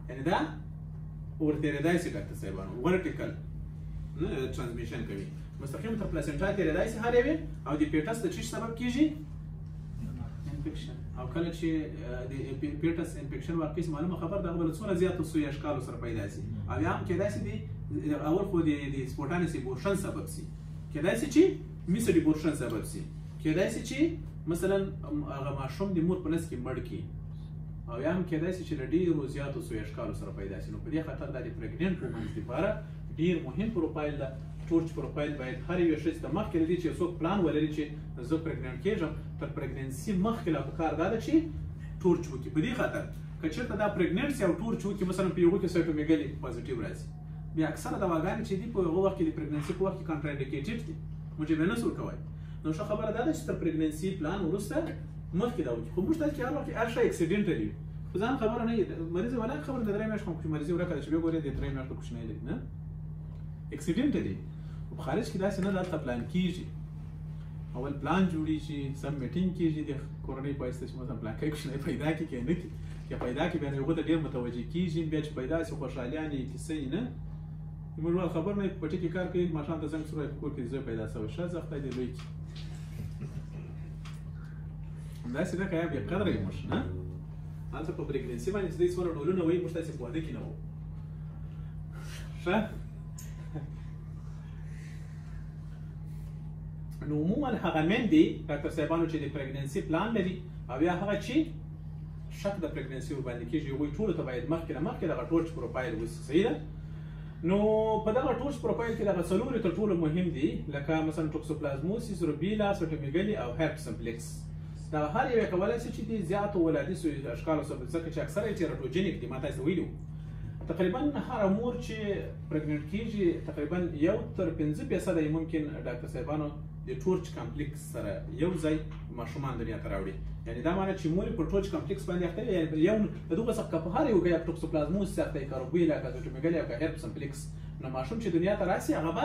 یعنی دا ورته ردای سي ډاکټر صاحبانو ورټیکل ترانسمیشن کوي مستقیم تر پلاسنټا ته ردای سي هر یو او د پیټس د چی سبب کیږي انفیکشن او کله چې د پیټس انفیکشن واقع معلومه خبر دغه بل څونه زیات سوی اشکال سره پیدا سي او یا هم کېدای سي د اول خو د سپورټانس بورشن سبب سي کېدای سي چې میسډي بورشن سبب سي کېدای سي چې مثلا هغه ماشوم د مور په نس کې مړ کی او یا هم کېدای سي چې ډېرو زیاتو سوی اشکال سره پیدا سي. نو په دې خاطر د پریګننټ وومنز لپاره ډېر مهم پروفایل ده. ټورچ پروفایل باید هر یو شی ته مخکې لري چې څوک پلان ولري چې زه پریګننټ کېږم تر پریګننسي مخکې لا پکار ده چې ټورچ وکړي. په دې خاطر که چېرته دا پریګننسي او ټورچ وکړي مثلا په یوه کې سایټومیګالي پازیټیو راځي بیا اکثره دواګانې چې دي په هغه وخت کې د پریګننسي په وخت کې کانټراینډیکیټډ دي موجبینس ورکوي. نو ښه خبره دا ده چې تر پریګننسي پلان وروسته مخکې دا وکړي. خو موږ ته چې هر وخت هر شی اکسیډنټلي خو ځان خبره نه وي مریض ولا خبره د درې میاشتو کوم مریض ورکړه چې بیا ګورې د درې میاشتو کوچنی لري نه اکسیډنټلي په خارج کې داسې نه دلته پلان کیږي اول پلان جوړیږي سم میټینګ کیږي د کورنۍ په واسطه چې مثلا پلان کوي پیدا کی کې نه کی یا پیدا کی به یو د ډیر متوجي کیږي بیا چې پیدا شي خوشحاليانه کیسې نه موږ خبر نه پټی کې کار کوي ماشان ته څنګه سره کور کې زه پیدا شوی شاز خدای دې لوي دا څه ده کای به قدر یې مش نه انت په پریګننسي باندې دې څوره ډولونه وایي مشته چې په واده کې نه وو ښه. نو عموما هغه مندي ډاکټر صاحبانو چې د پریګننسي پلان لري او یا هغه چې شک د پریګننسي وباندې کېږي وایي ټولو ته باید مخکې دغه ټورچ پروفایل وسي صحیح ده. نو په دغه ټورچ پروفایل کې دغه څلور تر ټولو مهم دي لکه مثلا ټوکسوپلازموسیس روبیلا سایټومیګالي او هرپس سمپلیکس دا هر یو کولای شي چې د زیاتو ولادي سوی اشکال سبب ځکه چې اکثره یې ټیراتوجینیک دي ما تاسو ویلو تقریبا هر مور چې پریګننټ کیږي تقریبا 1% یې ممکن ډاکټر صاحبانو د ټورچ کمپلیکس سره یو ځای ماشومان دنیا ته راوړي یعنی دا معنی چې مور په ټورچ کمپلیکس باندې اخته یعنی یو دغه څه په هر یو کې ټوکسوپلازموس سره کاروبیلا کاتوټومیګالي او هرپس سمپلیکس نو ماشوم چې دنیا ته راسي هغه به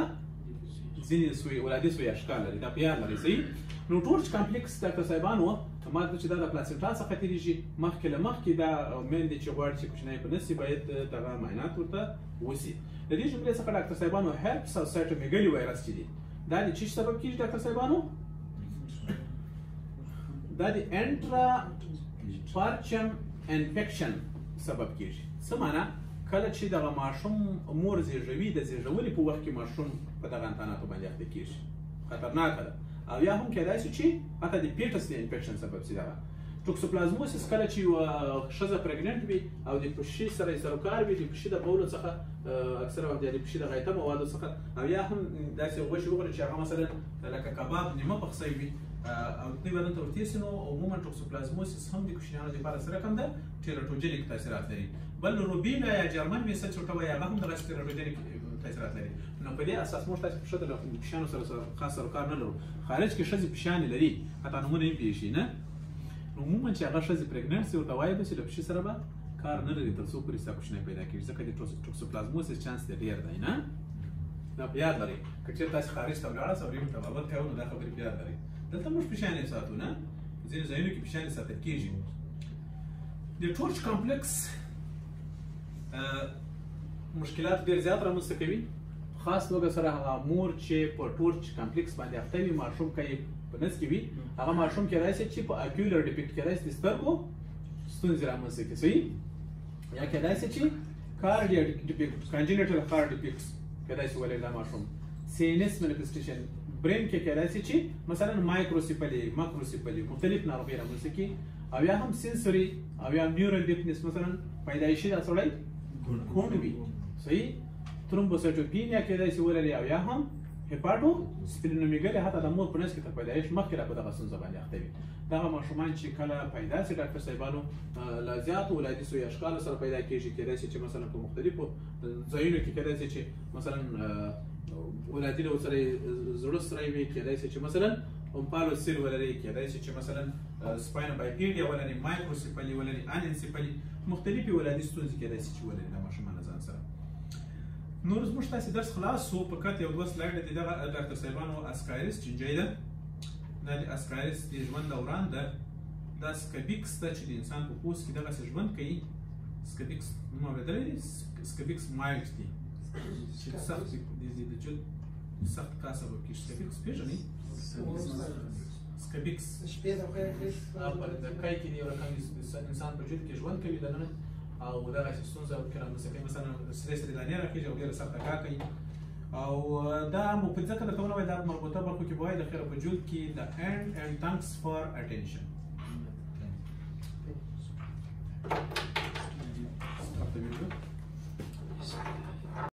ځینې سوی ولادي سوی اشکال لري دا په یاد لري صحیح. نو ټورچ کمپلیکس ډاکټر صاحبانو ما چې دا د پلاسنټا څخه تیریږي مخکې له مخکې دا مېندې چې غواړي چې کوچنی په نس باید دغه معاینات ورته وسي. د دې جملې څخه ډاکټر صاحبانو هرپس او سایټومیګالي وایرس چې دي دا د چی سبب کیږي ډاکټر صاحبانو دا د انټرا پارچم انفیکشن سبب کیږي. څه معنا کله چې دغه ماشوم مور زیږوي د زیږولې په وخت کې ماشوم په دغه انتاناتو باندې اخته کیږي خطرناکه ده او یا هم کېدای شي چې حتی د پیټس د انفیکشن سبب شي دغه ټوکسوپلازموسیس کله چې یوه ښځه پریګننټ وي او د پښې سره یې سروکار وي د پښې د بولو څخه اکثره وخت د پښې د غایطه موادو څخه او یا هم داسې غوښې وخوري چې هغه مثلا لکه کباب نیمه پخڅی وي او دوی بدن ته ورتېر سي نو عموما ټوکسوپلازموسیس هم د کوچنیانو لپاره څه رقم ده ټیراتوجینیک تاثیرات لري. بل روبیلا یا جرمن میسج ورته وایي هغه هم دغسې ټیراتوجینیک تاثیرات لري. نو په دې اساس موږ تاسو پښه د پښانو سره خاص سروکار نه لرو خارج کې ښځې پښانې لري حتی نومونه یې پېښي نه عموما چې هغه ښځې پریګننټ سي ورته وایي به چې له پښې سره به کار نه لري تر څو پورې ستا کوچنی پیدا کېږي ځکه د ټوکسوپلازموسیس چانس یې ډېر دی نه دا په یاد لرئ که چېرته تاسې خارج ته ولاړاست او ورته بابت کوو نو دا خبرې په یاد لرئ. دلته موږ پښانې ساتو نه ځینې ځایونو کې پښانې ساتل کېږي. د ټورچ کمپلیکس مشکلات ډېر زیات رامنځته کوي خاص توګه سره هغه مور چې په ټورچ کمپلیکس باندې اخته وي ماشوم که یې په نس کې وي هغه ماشوم کېدای شي چې په اکیولر ډیفیکټ کېدای شي د سترګو ستونزې رامنځته کړي صحیح یا کېدای شي چې کارډیا ډیفیکټ کانجینیټل هارت ډیفیکټس کېدای شي ولري دا ماشوم سینس مینیفیسټیشن برین کې کېدای شي چې مثلا مایکروسیپلي ماکروسیپلي مختلف ناروغۍ رامنځته کړي او یا هم سنسوري او یا نیورال ډیفنس مثلا پیدایشي دا سړی کون وي صحیح ترومبوسایټوپینیا کېدای شي ولري او یا هم هپاټو سپلینومیګالي حتی د مور په نس کې تر پیدایش مخکې را په دغه ستونزه باندې اخته وي دغه ماشومان چې کله پیدا شي ډاکټر صاحبانو له زیاتو ولادي سوی اشکالو سره پیدا کېږي کېدای شي چې مثلا په مختلفو ځایونو کې کېدای شي چې مثلا ولادي له ورسره زړه سری وي کېدای شي چې مثلا امپالو سیل ولري کېدای شي چې مثلا سپاینو بایپیډیا ولري مایکروسیپلي ولري انسیپلي مختلفې ولادي ستونزې کېدای شي چې ولري د ماشومان ځان سره نور زموږ تاسې درس خلاص شو فقط یو دوه سلایډ دي دغه ډاکټر صاحبانو اسکایرس چینجۍ ده دا د اسکایرس د ژوند دوران ده دا سکبیکس ده چې د انسان په پوست کې دغسې ژوند کوي سکبیکس نوم اورېدلی دی سکبیکس مایلډ دی چې سخت د جلد سخت کاسه به کېږي سکبیکس پېژنئ سکبیکس شپې د کای کې دی یو رقم انسان په جلد کې ژوند کوي دننه او دغسې ستونزه ورکې رامنځته کوي مثلا سرې سرې دانې راخېږي او ډېره سخته کار کوي او دا ځکه درته ونه وایي دا مربوطه برخو کې به وایي د خیره په جلد کې د hand and thanks for attention